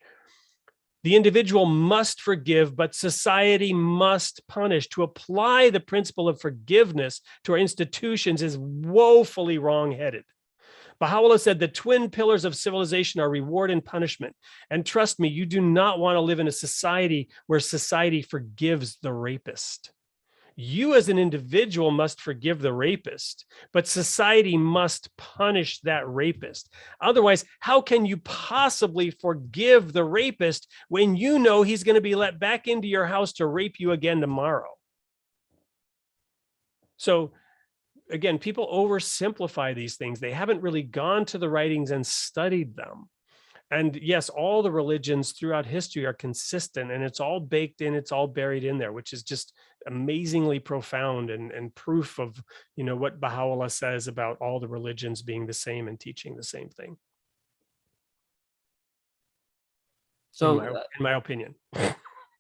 The individual must forgive, but society must punish. To apply the principle of forgiveness to our institutions is woefully wrong-headed. Baha'u'llah said the twin pillars of civilization are reward and punishment. And trust me, you do not want to live in a society where society forgives the rapist. You as an individual must forgive the rapist, but society must punish that rapist. Otherwise, how can you possibly forgive the rapist when you know he's going to be let back into your house to rape you again tomorrow? So again, people oversimplify these things. They haven't really gone to the writings and studied them. And yes, all the religions throughout history are consistent, and it's all baked in, it's all buried in there, which is just amazingly profound and proof of, what Baha'u'llah says about all the religions being the same and teaching the same thing. So, in my opinion.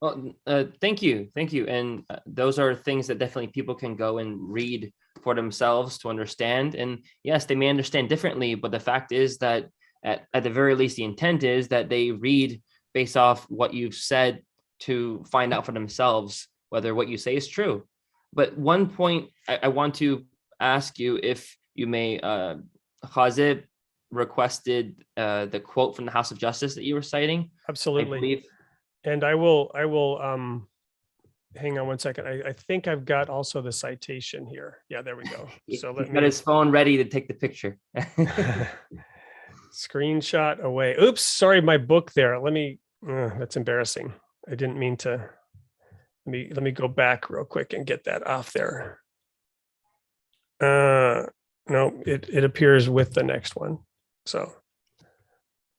Well, thank you. And those are things that definitely people can go and read for themselves to understand. And yes, they may understand differently, but the fact is that at the very least, the intent is that they read based off what you've said to find out for themselves whether what you say is true. But one point I want to ask you, if you may, Khazib requested the quote from the House of Justice that you were citing. Absolutely. I believe. And I will hang on one second. I think I've got also the citation here. Yeah, there we go. So He's got his phone ready to take the picture. Screenshot away. Oops, sorry, my book there. Let me, that's embarrassing. I didn't mean to. Let me go back real quick and get that off there. No, it appears with the next one. So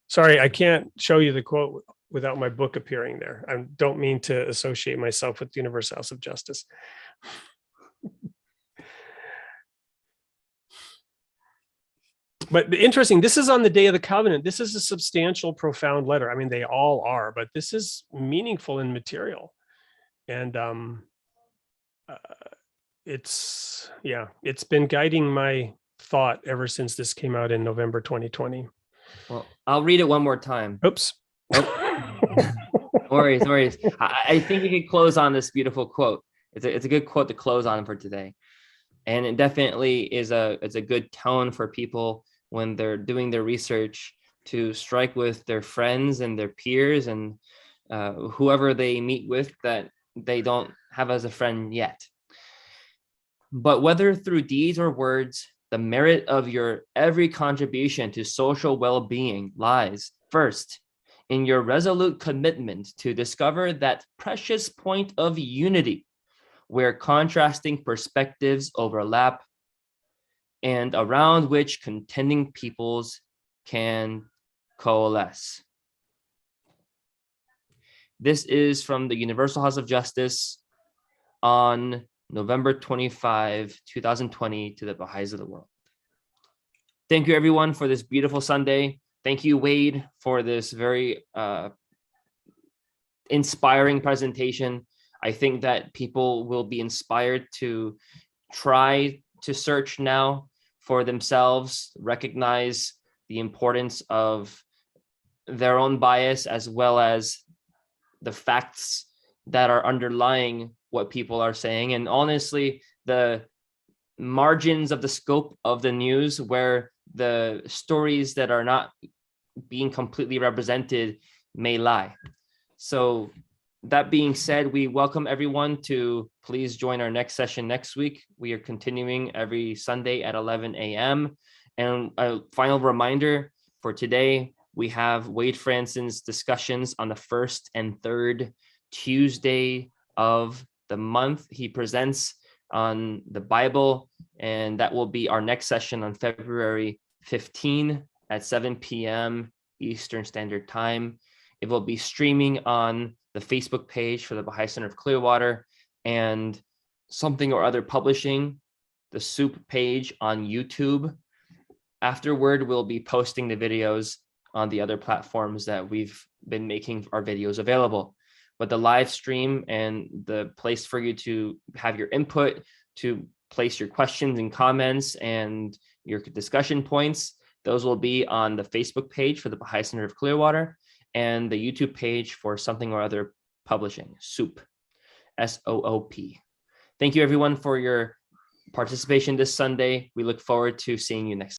sorry, I can't show you the quote without my book appearing there. I don't mean to associate myself with the Universal House of Justice. But interesting, this is on the Day of the Covenant. This is a substantial, profound letter. I mean, they all are, but this is meaningful in material. And it's been guiding my thought ever since this came out in November 2020. Well, I'll read it one more time. Oops. No worries. I think we could close on this beautiful quote. It's a good quote to close on for today. And it definitely is a good tone for people when they're doing their research to strike with their friends and their peers and whoever they meet with that they don't have as a friend yet. But whether through deeds or words, the merit of your every contribution to social well-being lies, first, in your resolute commitment to discover that precious point of unity where contrasting perspectives overlap and around which contending peoples can coalesce. This is from the Universal House of Justice on November 25, 2020, to the Baha'is of the world. Thank you, everyone, for this beautiful Sunday. Thank you, Wade, for this very inspiring presentation. I think that people will be inspired to try to search now for themselves, recognize the importance of their own bias as well as the facts that are underlying what people are saying. And honestly, the margins of the scope of the news where the stories that are not being completely represented may lie. So that being said, we welcome everyone to please join our next session next week. We are continuing every Sunday at 11 a.m. And a final reminder for today, we have Wade Fransson's discussions on the first and third Tuesday of the month. He presents on the Bible, and that will be our next session on February 15 at 7 p.m. Eastern Standard Time. It will be streaming on the Facebook page for the Baha'i Center of Clearwater and Something or Other Publishing, the SOUP page on YouTube. Afterward, we'll be posting the videos on the other platforms that we've been making our videos available. But the live stream and the place for you to have your input, to place your questions and comments and your discussion points, those will be on the Facebook page for the Baha'i Center of Clearwater and the YouTube page for Something or Other Publishing, SOUP, S-O-O-P. Thank you, everyone, for your participation this Sunday. We look forward to seeing you next